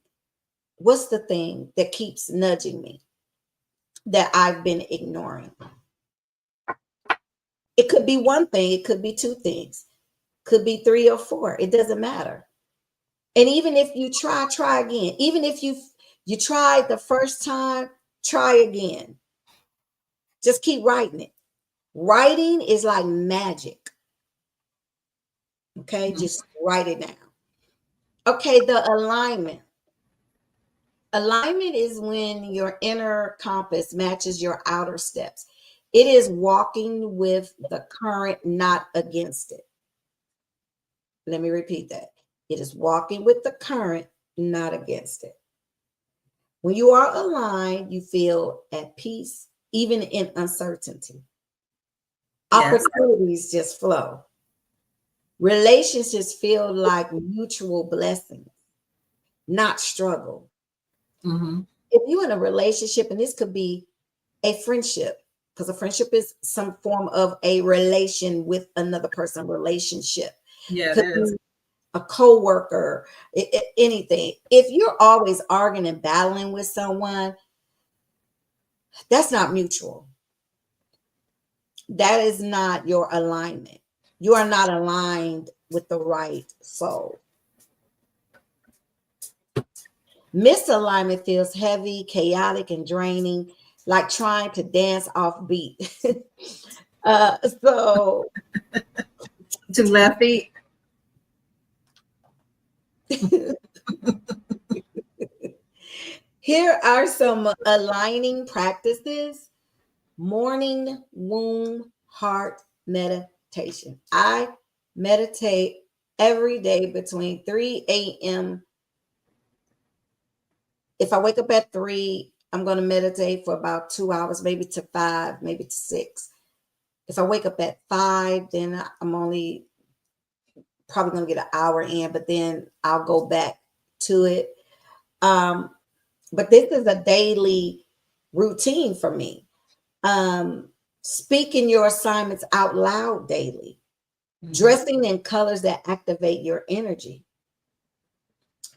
Speaker 1: What's the thing that keeps nudging me that I've been ignoring? It could be one thing, it could be two things, could be three or four. It doesn't matter. And even if you try again. Even if you tried the first time, try again. Just keep writing it. Writing is like magic. Okay, just write it down. Okay, the alignment. Alignment is when your inner compass matches your outer steps. It is walking with the current, not against it. Let me repeat that. It is walking with the current, not against it. When you are aligned, you feel at peace, even in uncertainty. Yes. Opportunities just flow. Relationships feel like mutual blessings, not struggle.
Speaker 2: Mm-hmm.
Speaker 1: If you're in a relationship, and this could be a friendship, because a friendship is some form of a relation with another person, relationship.
Speaker 2: Yeah, it is.
Speaker 1: A co-worker, anything. If you're always arguing and battling with someone, that's not mutual. That is not your alignment. You are not aligned with the right soul. Misalignment feels heavy, chaotic, and draining, like trying to dance off beat. So
Speaker 2: two left feet.
Speaker 1: Here are some aligning practices. Morning womb heart meditation. I meditate every day between 3 a.m. If I wake up at 3, I'm going to meditate for about 2 hours, maybe to 5, maybe to 6. If I wake up at 5, then I'm only probably going to get an hour in, but then I'll go back to it. But this is a daily routine for me. Speaking your assignments out loud daily, dressing in colors that activate your energy,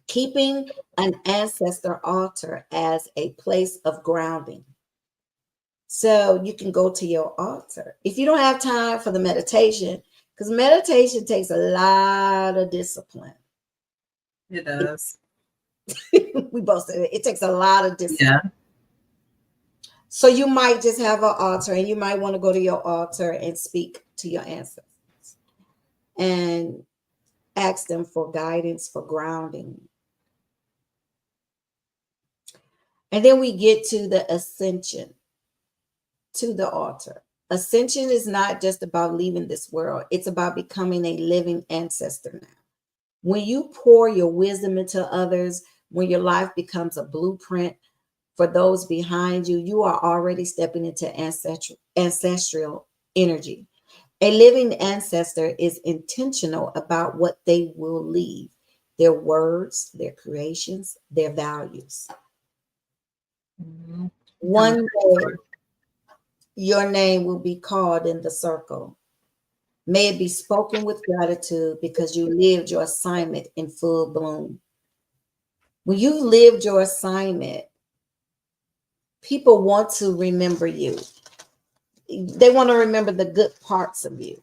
Speaker 1: keeping an ancestor altar as a place of grounding. So you can go to your altar. If you don't have time for the meditation, because meditation takes a lot of discipline.
Speaker 2: It does.
Speaker 1: We both said it takes a lot of discipline.
Speaker 2: Yeah.
Speaker 1: So you might just have an altar, and you might want to go to your altar and speak to your ancestors and ask them for guidance, for grounding. And then we get to the ascension, to the altar. Ascension is not just about leaving this world. It's about becoming a living ancestor now. When you pour your wisdom into others, when your life becomes a blueprint for those behind you, you are already stepping into ancestral energy. A living ancestor is intentional about what they will leave, their words, their creations, their values.
Speaker 2: Mhm.
Speaker 1: One day, your name will be called in the circle. May it be spoken with gratitude because you lived your assignment in full bloom. When you lived your assignment, people want to remember you. They want to remember the good parts of you,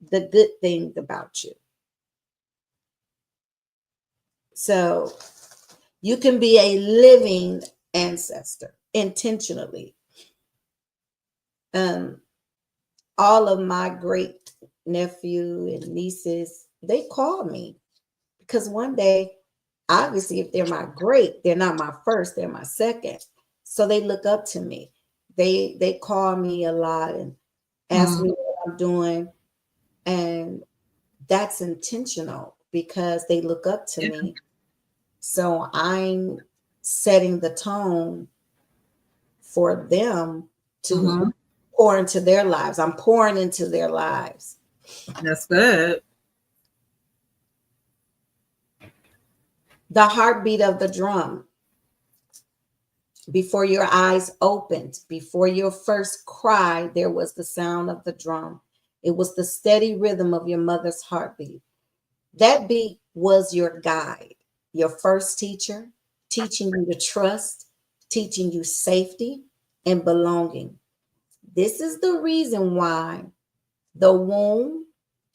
Speaker 1: the good things about you. So you can be a living ancestor intentionally. All of my great nephew and nieces, they call me because one day, obviously, if they're my great, they're not my first, they're my second. So they look up to me. They call me a lot and ask me what I'm doing. And that's intentional because they look up to me. So I'm setting the tone for them to pour into their lives. I'm pouring into their lives.
Speaker 2: That's good.
Speaker 1: The heartbeat of the drum. Before your eyes opened, before your first cry, there was the sound of the drum. It was the steady rhythm of your mother's heartbeat. That beat was your guide, your first teacher, teaching you to trust, teaching you safety and belonging. This is the reason why the womb,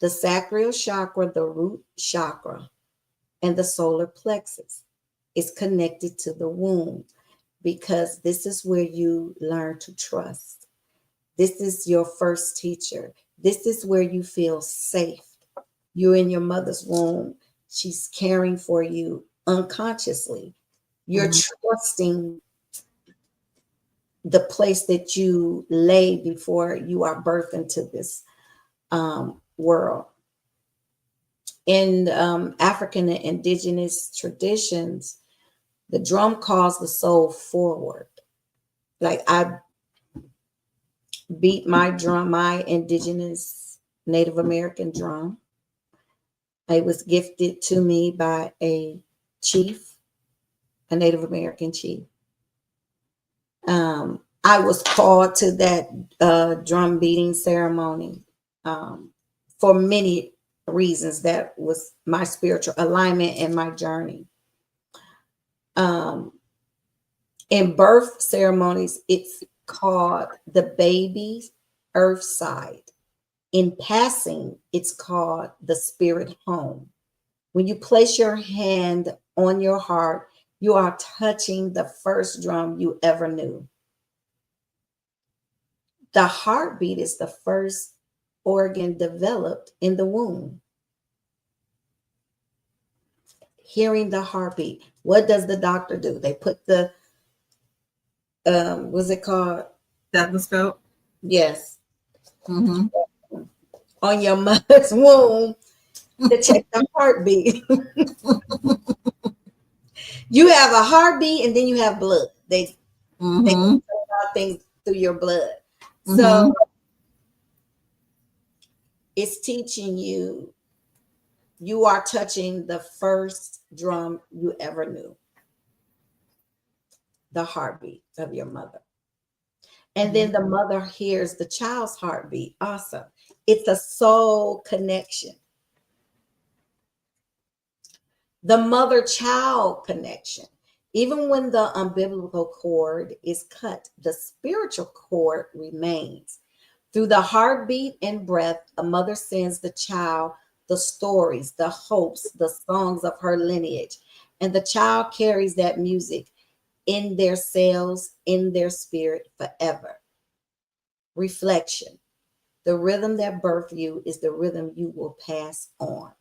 Speaker 1: the sacral chakra, the root chakra, and the solar plexus is connected to the womb, because this is where you learn to trust. This is your first teacher. This is where you feel safe. You're in your mother's womb. She's caring for you unconsciously. You're trusting the place that you lay before you are birthed into this world. In African and indigenous traditions, the drum calls the soul forward. Like I beat my drum, my indigenous Native American drum. It was gifted to me by a chief, a Native American chief. I was called to that drum beating ceremony for many reasons. That was my spiritual alignment and my journey. In birth ceremonies, it's called the baby's earth side. In passing, it's called the spirit home. When you place your hand on your heart, you are touching the first drum you ever knew. The heartbeat is the first organ developed in the womb. Hearing the heartbeat. What does the doctor do? They put the what's it called?
Speaker 2: Stethoscope.
Speaker 1: Yes,
Speaker 2: Mm-hmm.
Speaker 1: on your mother's womb to check the heartbeat. You have a heartbeat and then you have blood. They
Speaker 2: Mm-hmm.
Speaker 1: control out things through your blood. So
Speaker 2: Mm-hmm.
Speaker 1: it's teaching you, you are touching the first drum you ever knew, the heartbeat of your mother. And then the mother hears the child's heartbeat. Awesome. It's a soul connection. The mother child connection. Even when the umbilical cord is cut, the spiritual cord remains. Through the heartbeat and breath, a mother sends the child the stories, the hopes, the songs of her lineage. And the child carries that music in their cells, in their spirit forever. Reflection. The rhythm that birthed you is the rhythm you will pass on.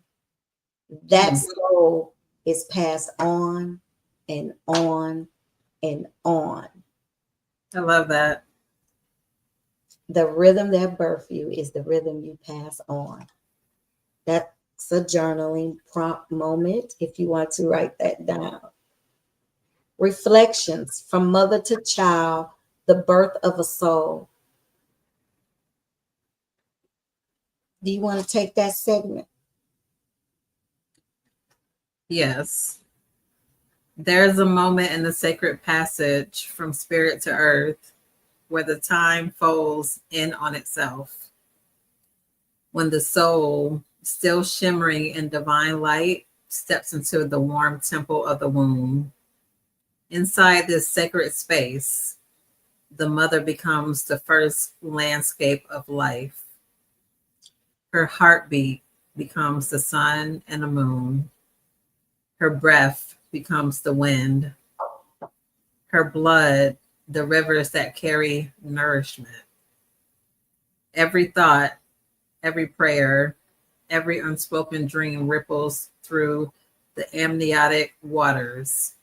Speaker 1: That soul is passed on and on and on.
Speaker 2: I love that.
Speaker 1: The rhythm that birthed you is the rhythm you pass on. That's a journaling prompt moment if you want to write that down. Reflections from mother to child, the birth of a soul. Do you want to take that segment?
Speaker 2: Yes. There's a moment in the sacred passage from spirit to earth where the time folds in on itself. When the soul, still shimmering in divine light, steps into the warm temple of the womb. Inside this sacred space, the mother becomes the first landscape of life. Her heartbeat becomes the sun and the moon. Her breath becomes the wind. Her blood, the rivers that carry nourishment. Every thought, every prayer, every unspoken dream ripples through the amniotic waters.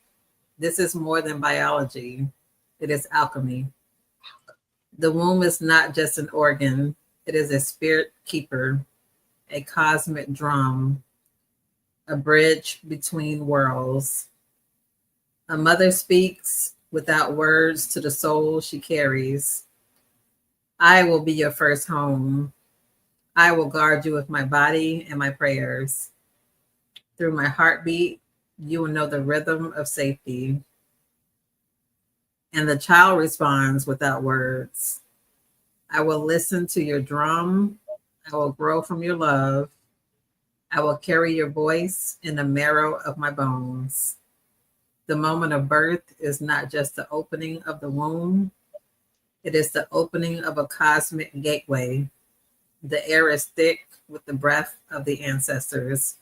Speaker 2: This is more than biology, it is alchemy. The womb is not just an organ, it is a spirit keeper, a cosmic drum, a bridge between worlds. A mother speaks without words to the soul she carries. I will be your first home. I will guard you with my body and my prayers. Through my heartbeat, you will know the rhythm of safety. And the child responds without words. I will listen to your drum. I will grow from your love. I will carry your voice in the marrow of my bones. The moment of birth is not just the opening of the womb, it is the opening of a cosmic gateway. The air is thick with the breath of the ancestors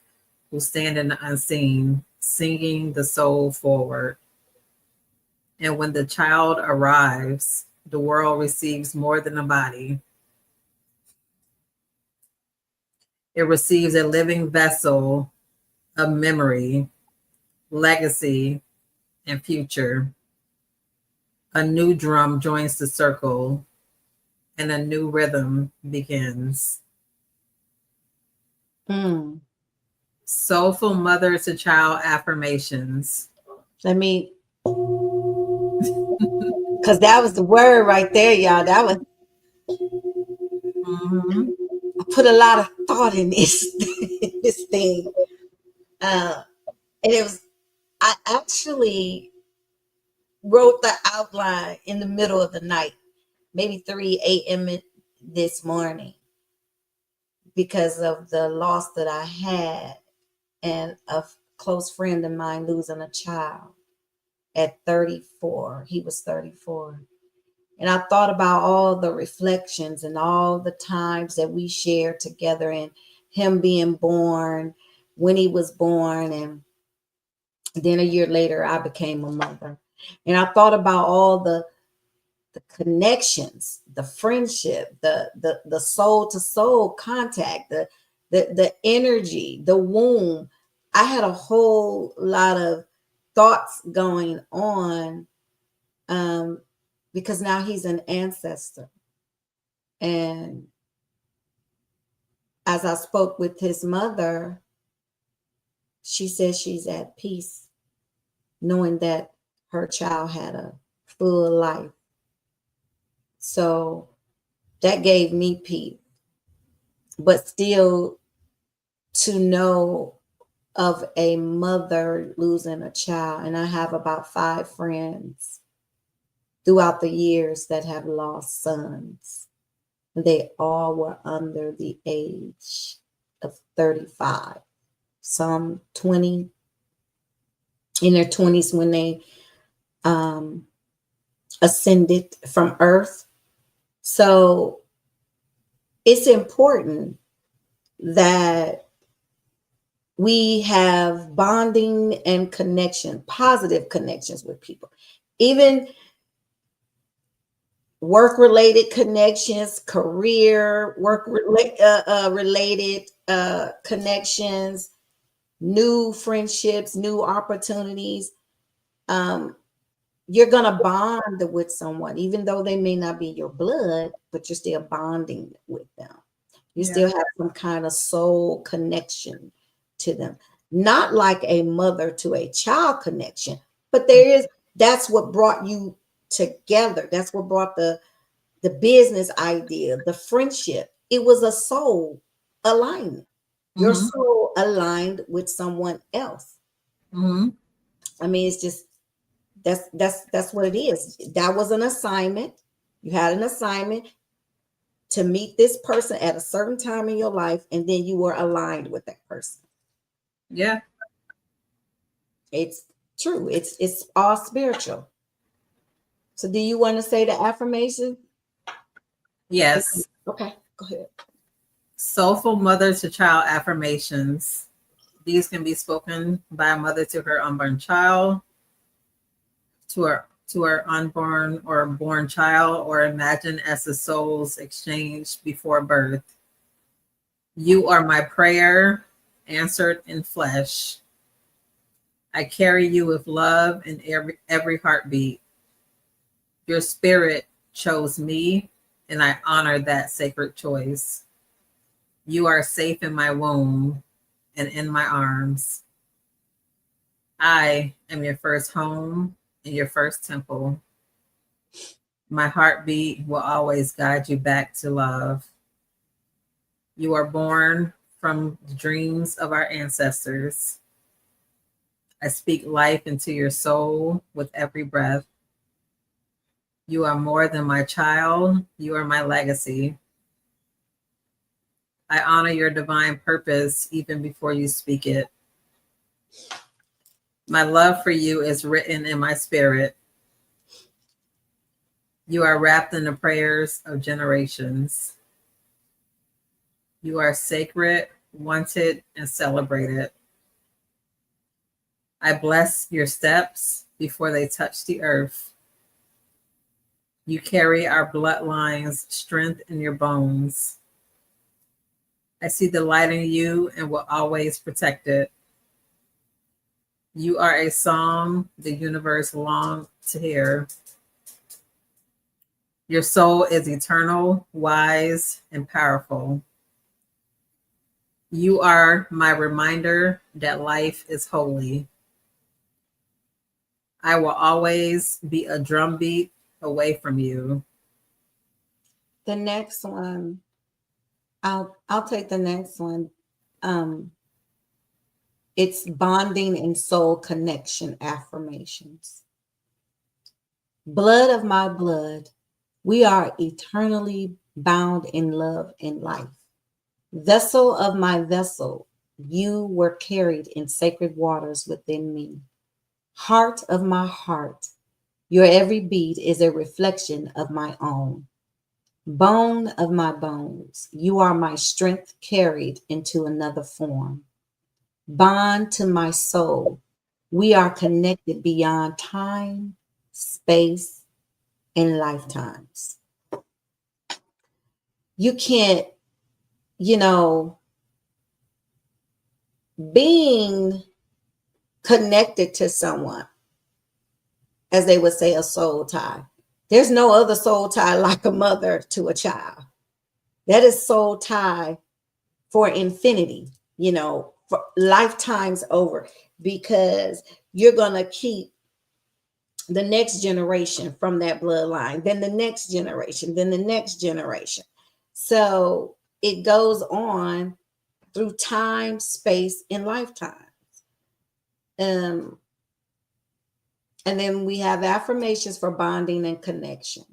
Speaker 2: who stand in the unseen, singing the soul forward. And when the child arrives, the world receives more than a body. It receives a living vessel of memory, legacy, and future. A new drum joins the circle, and a new rhythm begins.
Speaker 1: Mm.
Speaker 2: Soulful mother to child affirmations.
Speaker 1: Let me, because that was the word right there, y'all. That was,
Speaker 2: Mhm.
Speaker 1: I put a lot of thought in this, this thing. And it was, I actually wrote the outline in the middle of the night, maybe 3 a.m. this morning, because of the loss that I had and a close friend of mine losing a child at 34. He was 34. And I thought about all the reflections and all the times that we shared together and him being born, when he was born, and then a year later I became a mother. And I thought about all the connections, the friendship, the soul to soul contact, the energy, the womb. I had a whole lot of thoughts going on, um, because now he's an ancestor. And as I spoke with his mother, she says she's at peace knowing that her child had a full life. So that gave me peace. But still, to know of a mother losing a child, and I have about 5 friends throughout the years that have lost sons. They all were under the age of 35, some 20, in their 20s when they ascended from earth. So it's important that we have bonding and connection, positive connections with people, even work-related connections, career related connections, new friendships, new opportunities. You're gonna bond with someone, even though they may not be your blood, but you're still bonding with them. You still have some kind of soul connection to them. Not like a mother to a child connection, but that's what brought you together. That's what brought the business idea, the friendship. It was a soul alignment. Your soul aligned with someone else. I mean, it's just that's what it is. That was an assignment. You had an assignment to meet this person at a certain time in your life, and then you were aligned with that person.
Speaker 2: Yeah.
Speaker 1: It's true. It's all spiritual. So do you want to say the affirmation?
Speaker 2: Yes.
Speaker 1: Okay, go ahead.
Speaker 2: Soulful mother to child affirmations. These can be spoken by a mother to her unborn child, to her unborn or born child, or imagined as the souls exchanged before birth. You are my prayer, answered in flesh. I carry you with love in every heartbeat. Your spirit chose me, and I honor that sacred choice. You are safe in my womb and in my arms. I am your first home and your first temple. My heartbeat will always guide you back to love. You are born from the dreams of our ancestors. I speak life into your soul with every breath. You are more than my child. You are my legacy. I honor your divine purpose even before you speak it. My love for you is written in my spirit. You are wrapped in the prayers of generations. You are sacred, wanted, and celebrated. I bless your steps before they touch the earth. You carry our bloodline's strength in your bones. I see the light in you and will always protect it. You are a song the universe longs to hear. Your soul is eternal, wise, and powerful. You are my reminder that life is holy. I will always be a drumbeat away from you.
Speaker 1: The next one, I'll take the next one. It's bonding and soul connection affirmations. Blood of my blood, we are eternally bound in love and life. Vessel of my vessel, you were carried in sacred waters within me. Heart of my heart, your every beat is a reflection of my own. Bone of my bones, you are my strength carried into another form. Bond to my soul, we are connected beyond time, space, and lifetimes. You can't, being connected to someone, as they would say, a soul tie. There's no other soul tie like a mother to a child. That is soul tie for infinity, for lifetimes over, because you're going to keep the next generation from that bloodline, then the next generation, then the next generation. So it goes on through time, space, and lifetime. And then we have affirmations for bonding and connection.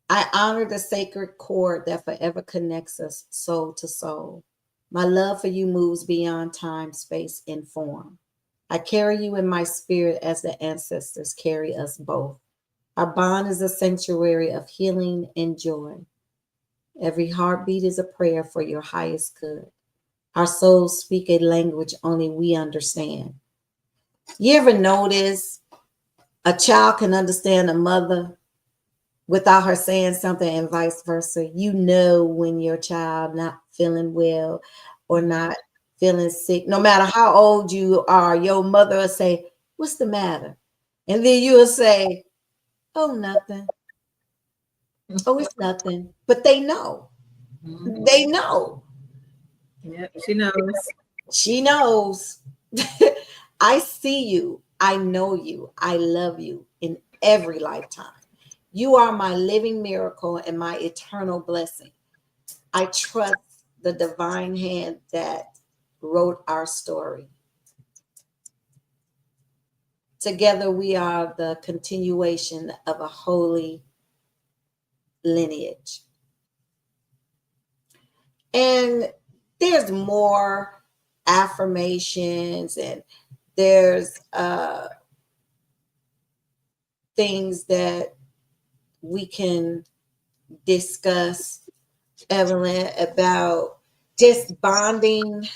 Speaker 1: I honor the sacred cord that forever connects us soul to soul. My love for you moves beyond time, space, and form. I carry you in my spirit as the ancestors carry us both. Our bond is a sanctuary of healing and joy. Every heartbeat is a prayer for your highest good. Our souls speak a language only we understand. You ever notice a child can understand a mother without her saying something and vice versa? You know when your child not feeling well or not feeling sick. No matter how old you are, your mother will say, "What's the matter?" And then you will say, "Oh, nothing. Oh, it's nothing." But they know.
Speaker 2: Mhm.
Speaker 1: They know.
Speaker 2: Yep, she knows.
Speaker 1: She knows. I see you. I know you. I love you in every lifetime. You are my living miracle and my eternal blessing. I trust the divine hand that wrote our story. Together, we are the continuation of a holy lineage. And there's more affirmations, and there's things that we can discuss, Evelyn, about just bonding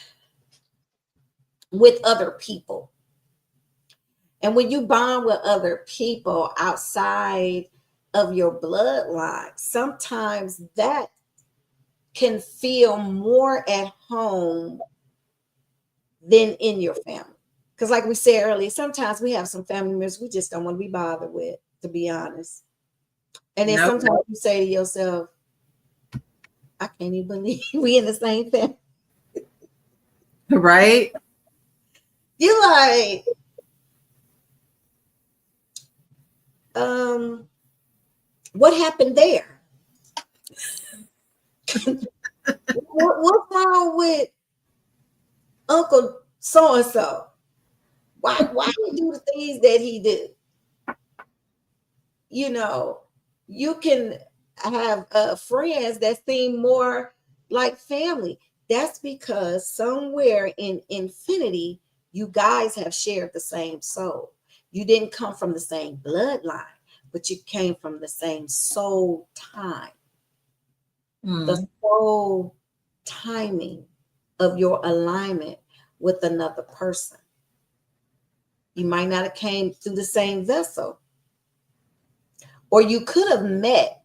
Speaker 1: with other people. And when you bond with other people outside of your bloodline, sometimes that can feel more at home than in your family. Because, like we said earlier, sometimes we have some family members we just don't want to be bothered with, to be honest. And then
Speaker 2: Nope.
Speaker 1: sometimes you say to yourself, I can't even believe we in the same family.
Speaker 2: Right?
Speaker 1: You're like, what happened there? What's wrong with Uncle so and so? Why he do the things that he do? You can have friends that seem more like family. That's because somewhere in infinity, you guys have shared the same soul. You didn't come from the same bloodline, but you came from the same soul time. The soul timing of your alignment with another person. You might not have came through the same vessel, or you could have met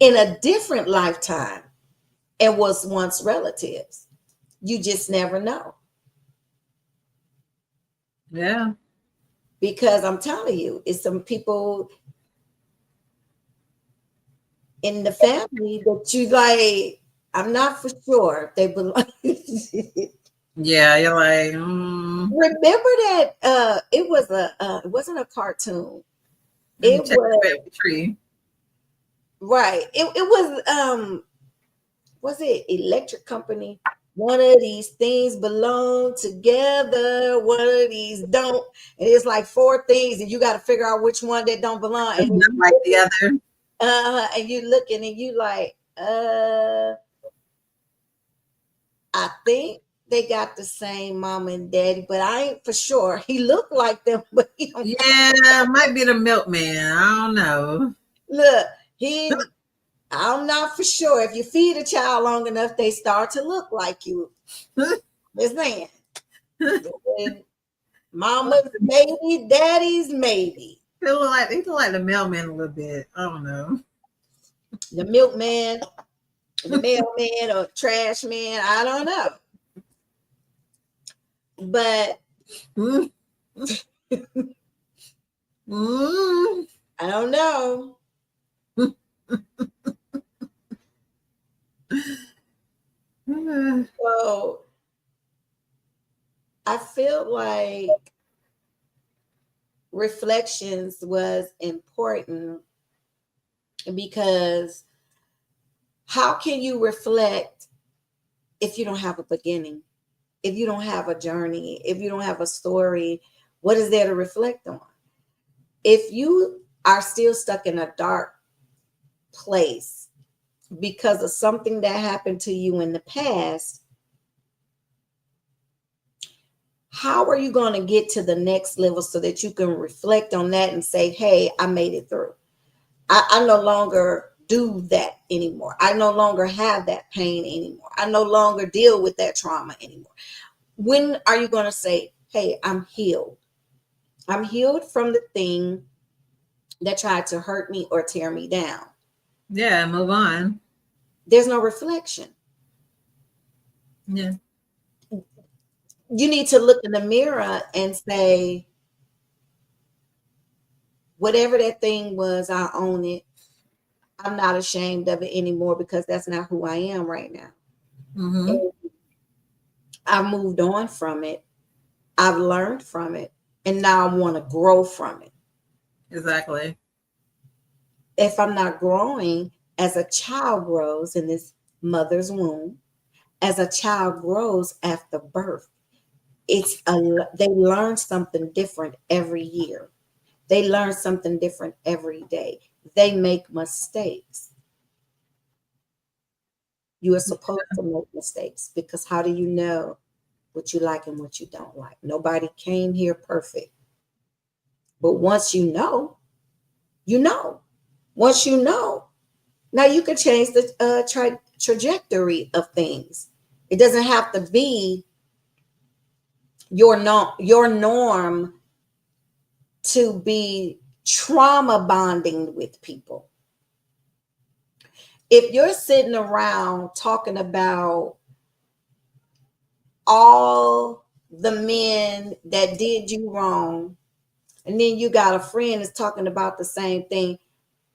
Speaker 1: in a different lifetime and was once relatives. You just never know.
Speaker 2: Yeah.
Speaker 1: Because I'm telling you, it's some people in the family that you like, I'm not for sure if they belong.
Speaker 2: Yeah, you're like,
Speaker 1: Remember that it wasn't a cartoon.
Speaker 2: let me
Speaker 1: It
Speaker 2: check the
Speaker 1: was
Speaker 2: family tree.
Speaker 1: right. It was it Electric Company? One of these things belong together, one of these don't. And it's like four things, and you got to figure out which one that don't belong. And then
Speaker 2: Not like the other.
Speaker 1: and you looking and you like, I think they got the same mom and daddy, but I ain't for sure. He looked like them, but he don't.
Speaker 2: Yeah, might be the milkman. I don't know.
Speaker 1: Look, I'm not for sure. If you feed a child long enough, they start to look like you. Just saying. And mama's maybe, daddy's maybe.
Speaker 2: They look like the mailman a little bit. I don't know.
Speaker 1: The milkman, the mailman, or trash man. I don't know. But
Speaker 2: Mm. Mm.
Speaker 1: I don't know. So I feel like reflections was important because how can you reflect if you don't have a beginning, if you don't have a journey, if you don't have a story? What is there to reflect on? If you are still stuck in a dark place because of something that happened to you in the past, how are you going to get to the next level so that you can reflect on that and say, hey, I made it through? I no longer do that anymore. I no longer have that pain anymore. I no longer deal with that trauma anymore. When are you going to say, hey, I'm healed? I'm healed from the thing that tried to hurt me or tear me down.
Speaker 2: Yeah, move on.
Speaker 1: There's no reflection.
Speaker 2: Yeah.
Speaker 1: You need to look in the mirror and say, whatever that thing was, I own it. I'm not ashamed of it anymore because that's not who I am right now.
Speaker 2: Mm-hmm.
Speaker 1: And I've moved on from it. I've learned from it. And now I want to grow from it.
Speaker 2: Exactly.
Speaker 1: If I'm not growing as a child grows in this mother's womb, as a child grows after birth, they learn something different every year. They learn something different every day. They make mistakes. You are supposed to make mistakes because how do you know what you like and what you don't like? Nobody came here perfect. But once you know, you know. Once you know, now you can change the trajectory of things. It doesn't have to be your norm to be trauma bonding with people. If you're sitting around talking about all the men that did you wrong, and then you got a friend that's talking about the same thing,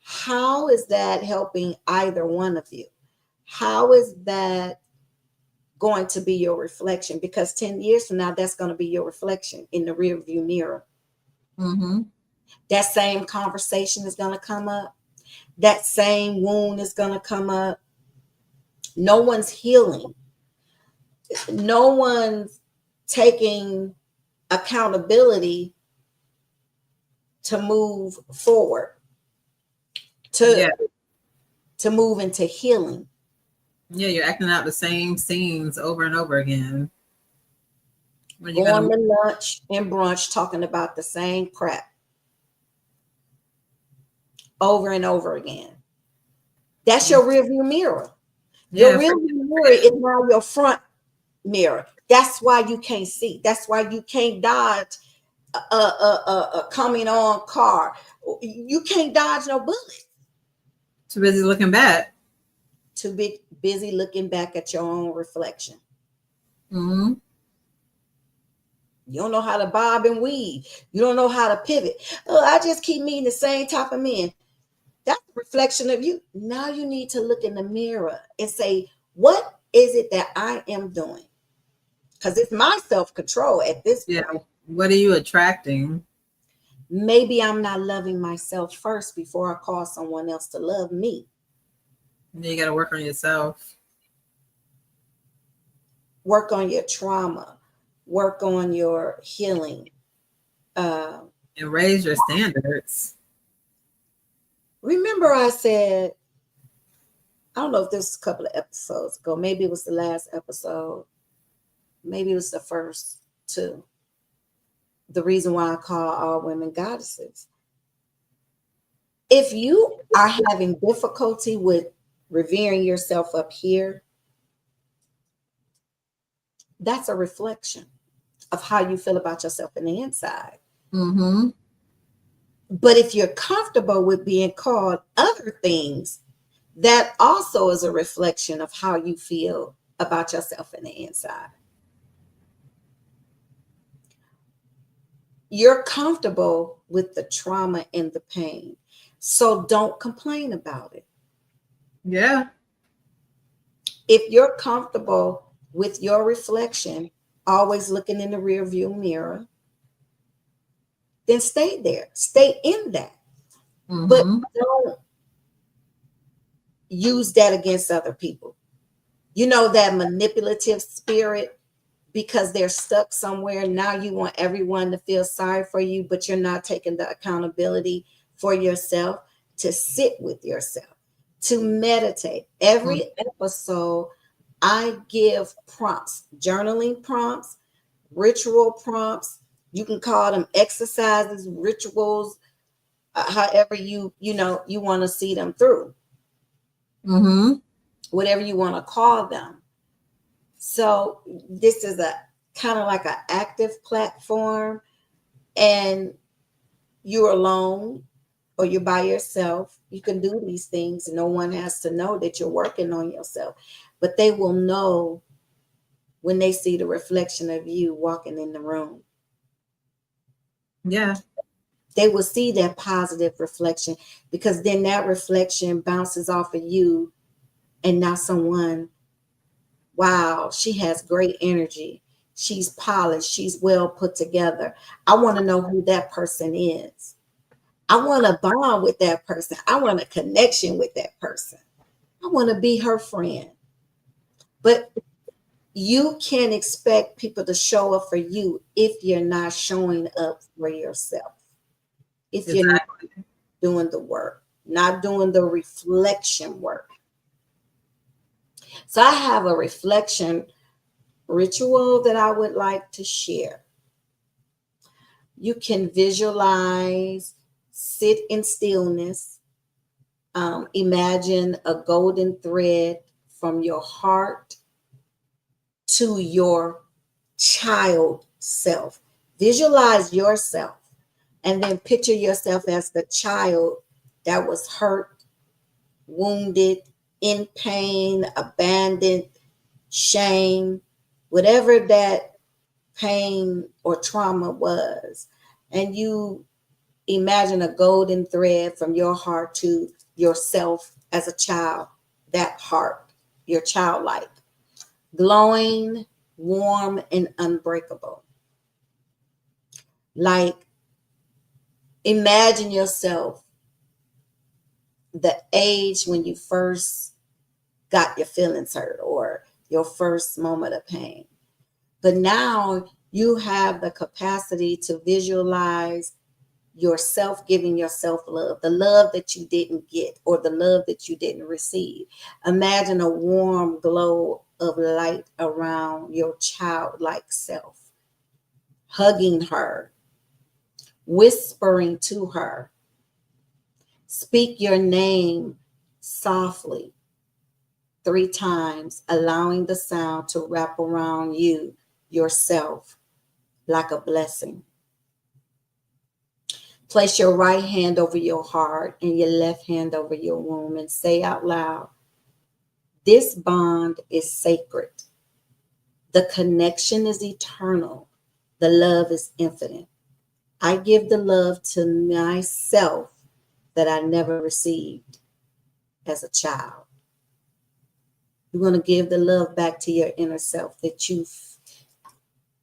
Speaker 1: how is that helping either one of you? How is that going to be your reflection? Because 10 years from now, that's going to be your reflection in the rear view mirror.
Speaker 2: Mm-hmm.
Speaker 1: That same conversation is going to come up. That same wound is going to come up. No one's healing. No one's taking accountability to move forward,
Speaker 2: Yeah.
Speaker 1: to move into healing.
Speaker 2: Yeah, you're acting out the same scenes over and over again. When you're
Speaker 1: Going
Speaker 2: gonna
Speaker 1: to lunch and brunch talking about the same crap over and over again. That's your rear view mirror. Your
Speaker 2: yeah,
Speaker 1: rear view mirror is now your front mirror. That's why you can't see. That's why you can't dodge a coming on car. You can't dodge no bullet.
Speaker 2: too busy looking back.
Speaker 1: Too big, busy looking back at your own reflection.
Speaker 2: Mm-hmm.
Speaker 1: You don't know how to bob and weave. You don't know how to pivot. Oh, I just keep meeting the same type of men. That's a reflection of you. Now you need to look in the mirror and say, what is it that I am doing? Because it's my self-control at this
Speaker 2: Yeah.
Speaker 1: point.
Speaker 2: What are you attracting?
Speaker 1: Maybe I'm not loving myself first before I call someone else to love me.
Speaker 2: You got to work on yourself.
Speaker 1: Work on your trauma. Work on your healing.
Speaker 2: And raise your standards.
Speaker 1: Remember I said, I don't know if this was a couple of episodes ago. Maybe it was the last episode. Maybe it was the first two. The reason why I call all women goddesses. If you are having difficulty with revering yourself up here, that's a reflection of how you feel about yourself in the inside.
Speaker 2: Mm-hmm.
Speaker 1: But if you're comfortable with being called other things, that also is a reflection of how you feel about yourself in the inside. You're comfortable with the trauma and the pain. So don't complain about it.
Speaker 2: Yeah.
Speaker 1: If you're comfortable with your reflection, always looking in the rear view mirror, then stay there. Stay in that. But
Speaker 2: Mm-hmm.
Speaker 1: don't use that against other people. You know, that manipulative spirit, because they're stuck somewhere. Now you want everyone to feel sorry for you, but you're not taking the accountability for yourself, to sit with yourself, to meditate. Every episode, I give prompts, journaling prompts, ritual prompts. You can call them exercises, rituals, however you want to see them through,
Speaker 2: Mm-hmm.
Speaker 1: whatever you want to call them. So this is a kind of like an active platform, and you're alone or you're by yourself. You can do these things. No one has to know that you're working on yourself, but they will know when they see the reflection of you walking in the room.
Speaker 2: Yeah.
Speaker 1: They will see that positive reflection, because then that reflection bounces off of you, and now someone, wow, she has great energy. She's polished. She's well put together. I want to know who that person is. I want to bond with that person. I want a connection with that person. I want to be her friend. But you can't expect people to show up for you if you're not showing up for yourself. If you're not
Speaker 2: Exactly.
Speaker 1: doing the work, not doing the reflection work. So I have a reflection ritual that I would like to share. You can visualize, sit in stillness, imagine a golden thread from your heart to your child self. Visualize yourself and then picture yourself as the child that was hurt, wounded, in pain, abandoned, shame, whatever that pain or trauma was. And you imagine a golden thread from your heart to yourself as a child, that heart, your childlike, glowing, warm, and unbreakable. Like, imagine yourself the age when you first got your feelings hurt or your first moment of pain. But now you have the capacity to visualize yourself giving yourself love, the love that you didn't get or the love that you didn't receive. Imagine a warm glow of light around your childlike self, hugging her, whispering to her. Speak your name softly 3 times, allowing the sound to wrap around you, yourself, like a blessing. Place your right hand over your heart and your left hand over your womb and say out loud, this bond is sacred. The connection is eternal. The love is infinite. I give the love to myself that I never received as a child. You're going to give the love back to your inner self that you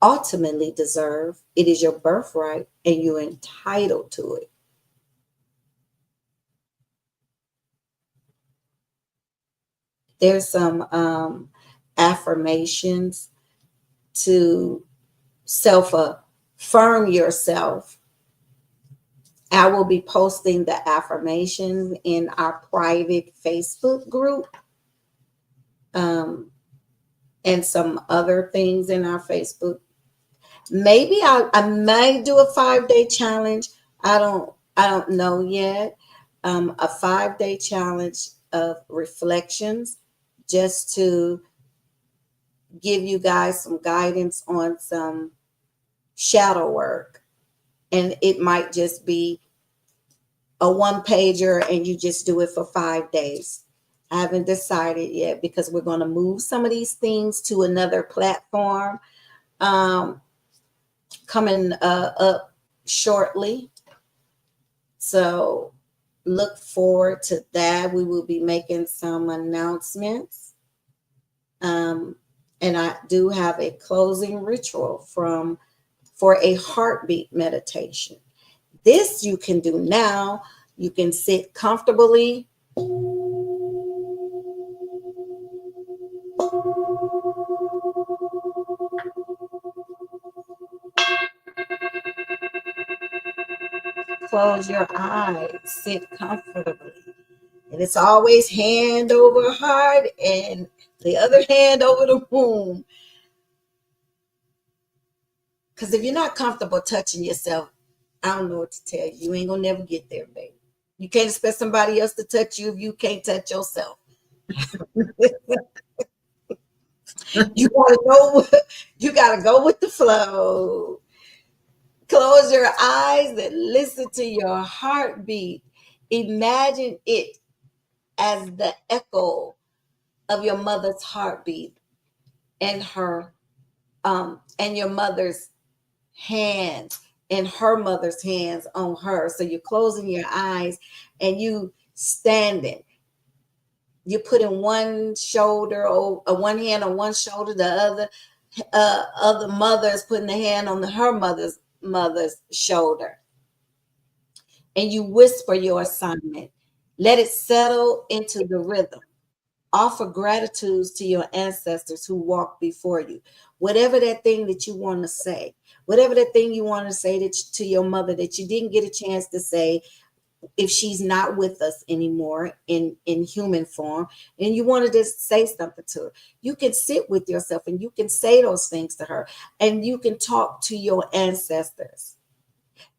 Speaker 1: ultimately deserve. It is your birthright and you're entitled to it. There's some affirmations to self affirm yourself. I will be posting the affirmation in our private Facebook group, and some other things in our Facebook. Maybe I may do a 5-day challenge. I don't know yet. A 5-day challenge of reflections, just to give you guys some guidance on some shadow work. And it might just be a 1-pager and you just do it for 5 days. I haven't decided yet, because we're going to move some of these things to another platform coming up shortly. So look forward to that. We will be making some announcements. And I do have a closing ritual for a heartbeat meditation. This you can do now. You can sit comfortably. Close your eyes, sit comfortably. And it's always hand over heart and the other hand over the womb. Because if you're not comfortable touching yourself, I don't know what to tell you. You ain't gonna never get there, baby. You can't expect somebody else to touch you if you can't touch yourself. You gotta go. You gotta go with the flow. Close your eyes and listen to your heartbeat. Imagine it as the echo of your mother's heartbeat and her and your mother's hands and her mother's hands on her. So you're closing your eyes and you standing. You're putting one shoulder or one hand on one shoulder, the other mother is putting the hand on her mother's shoulder, and you whisper your assignment. Let it settle into the rhythm. Offer gratitudes to your ancestors who walked before you. Whatever that thing that you want to say, whatever that thing you want to say to your mother that you didn't get a chance to say if she's not with us anymore in human form, and you wanted to say something to her, you can sit with yourself and you can say those things to her, and you can talk to your ancestors.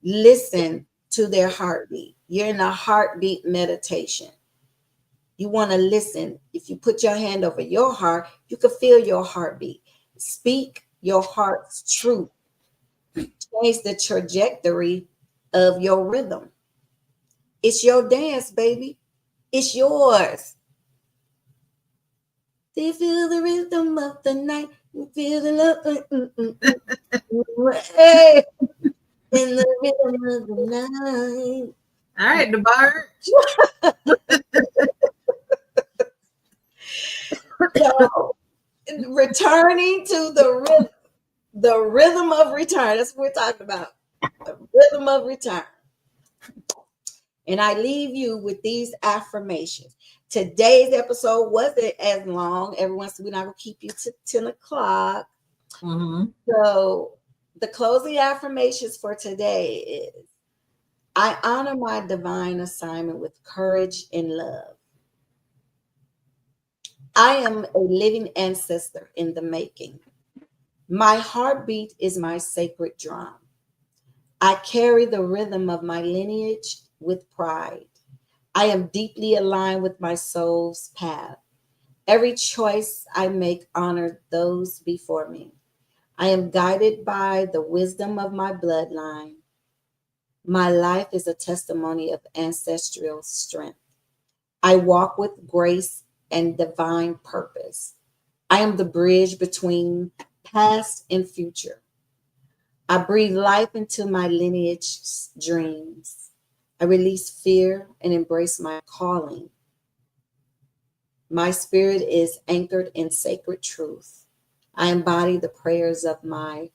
Speaker 1: Listen to their heartbeat. You're in a heartbeat meditation. You want to listen. If you put your hand over your heart, you can feel your heartbeat. Speak your heart's truth. Change the trajectory of your rhythm. It's your dance, baby. It's yours. Do you feel the rhythm of the night? You feel the love. Hey, in the rhythm of the night.
Speaker 2: All right, DeBar.
Speaker 1: So, returning to the rhythm of return. That's what we're talking about. The rhythm of return. And I leave you with these affirmations. Today's episode wasn't as long. Everyone said we're not going to keep you to 10 o'clock.
Speaker 2: Mm-hmm.
Speaker 1: So the closing affirmations for today is, I honor my divine assignment with courage and love. I am a living ancestor in the making. My heartbeat is my sacred drum. I carry the rhythm of my lineage with pride. I am deeply aligned with my soul's path. Every choice I make honors those before me. I am guided by the wisdom of my bloodline. My life is a testimony of ancestral strength. I walk with grace and divine purpose. I am the bridge between past and future. I breathe life into my lineage dreams. I release fear and embrace my calling. My spirit is anchored in sacred truth. I embody the prayers of my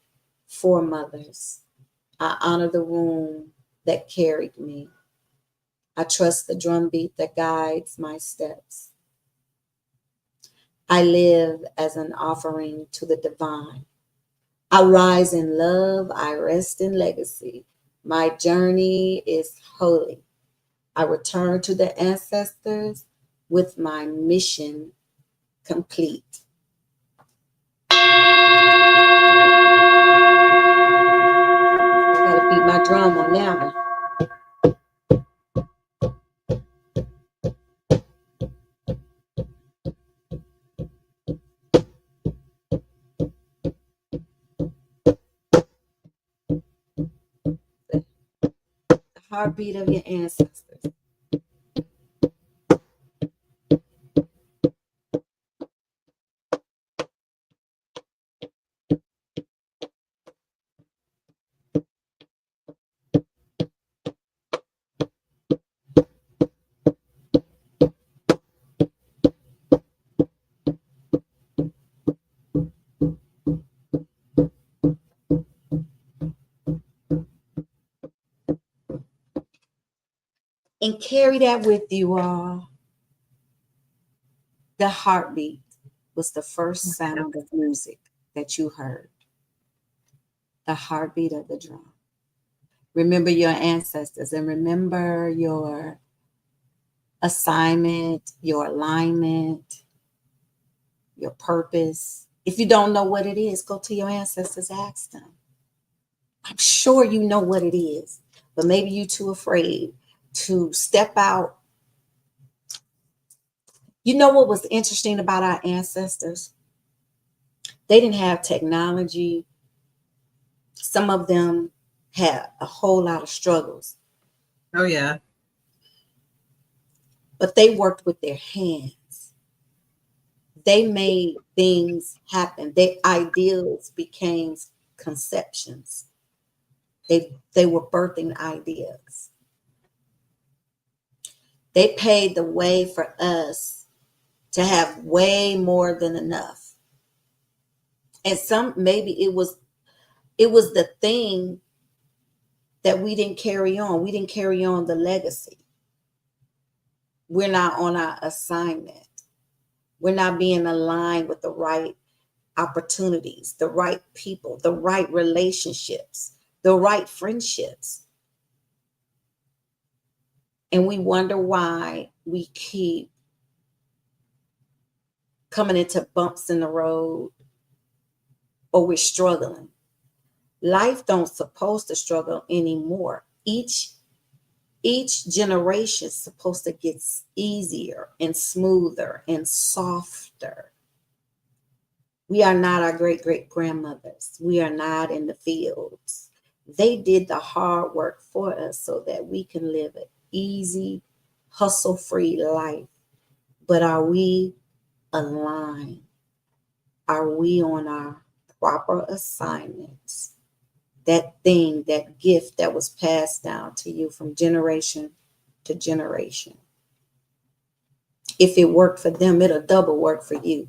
Speaker 1: foremothers. I honor the womb that carried me. I trust the drumbeat that guides my steps. I live as an offering to the divine. I rise in love. I rest in legacy. My journey is holy. I return to the ancestors with my mission complete. I gotta beat my drum on that one. The heartbeat of your ancestors. And carry that with you all. The heartbeat was the first sound of music that you heard. The heartbeat of the drum. Remember your ancestors and remember your assignment, your alignment, your purpose. If you don't know what it is, go to your ancestors, ask them. I'm sure you know what it is, but maybe you're too afraid to step out. You know what was interesting about our ancestors? They didn't have technology. Some of them had a whole lot of struggles.
Speaker 2: Oh, yeah.
Speaker 1: But they worked with their hands. They made things happen. Their ideals became conceptions. They were birthing ideas. They paved the way for us to have way more than enough. And maybe it was the thing that we didn't carry on. We didn't carry on the legacy. We're not on our assignment. We're not being aligned with the right opportunities, the right people, the right relationships, the right friendships. And we wonder why we keep coming into bumps in the road or we're struggling. Life don't supposed to struggle anymore. Each generation is supposed to get easier and smoother and softer. We are not our great grandmothers. We are not in the fields. They did the hard work for us so that we can live an easy, hustle-free life. But are we aligned? Are we on our proper assignments? That thing, that gift that was passed down to you from generation to generation. If it worked for them, it'll double work for you.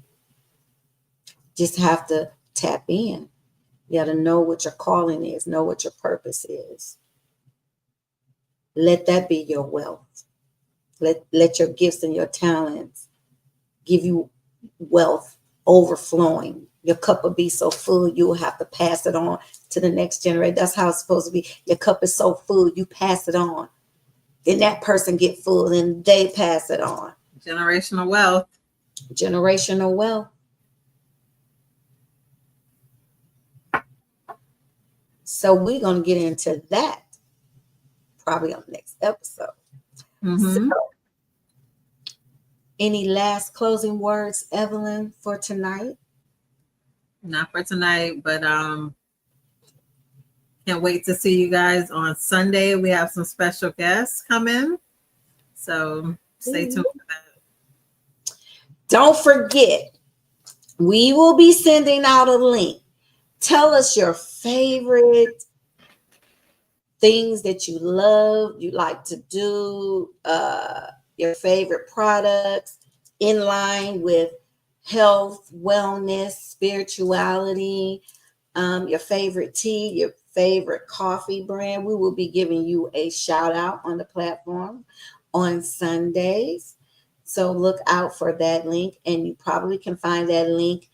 Speaker 1: Just have to tap in. You got to know what your calling is, know what your purpose is. Let that be your wealth. Let your gifts and your talents give you wealth overflowing. Your cup will be so full, you will have to pass it on to the next generation. That's how it's supposed to be. Your cup is so full, you pass it on. Then that person get full and they pass it on.
Speaker 2: Generational wealth.
Speaker 1: Generational wealth. So we're going to get into that probably on the next episode.
Speaker 2: Mm-hmm.
Speaker 1: So, any last closing words, Evelyn, for tonight?
Speaker 2: Not for tonight, but can't wait to see you guys on Sunday. We have some special guests coming, so stay tuned for that.
Speaker 1: Don't forget, we will be sending out a link. Tell us your favorite things that you love, you like to do, your favorite products in line with health, wellness, spirituality, your favorite tea, your favorite coffee brand. We will be giving you a shout out on the platform on Sundays. So look out for that link, and you probably can find that link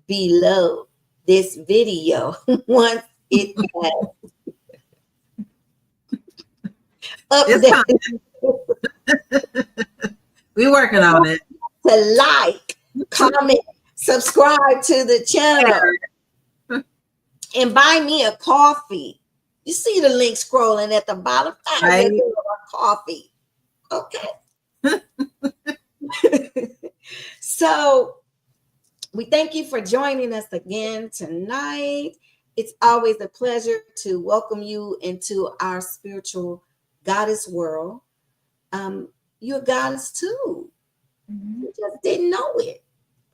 Speaker 1: below this video once it has updated.
Speaker 2: We're working on it.
Speaker 1: To like, comment, subscribe to the channel, and buy me a coffee. You see the link scrolling at the bottom.
Speaker 2: Right.
Speaker 1: Coffee. Okay. So we thank you for joining us again tonight. It's always a pleasure to welcome you into our spiritual goddess world. You're a goddess too. You just didn't know it.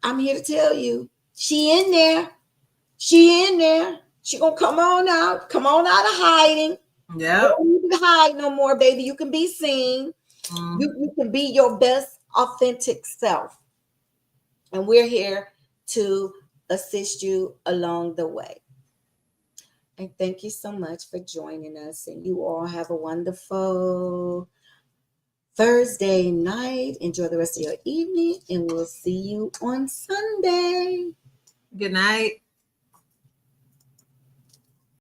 Speaker 1: I'm here to tell you, she in there. She in there. She gonna come on out. Come on out of hiding.
Speaker 2: Yeah.
Speaker 1: Don't need to hide no more, baby. You can be seen.
Speaker 2: Mm-hmm.
Speaker 1: You can be your best authentic self. And we're here to assist you along the way. And thank you so much for joining us. And you all have a wonderful Thursday night. Enjoy the rest of your evening, and we'll see you on Sunday.
Speaker 2: Good night.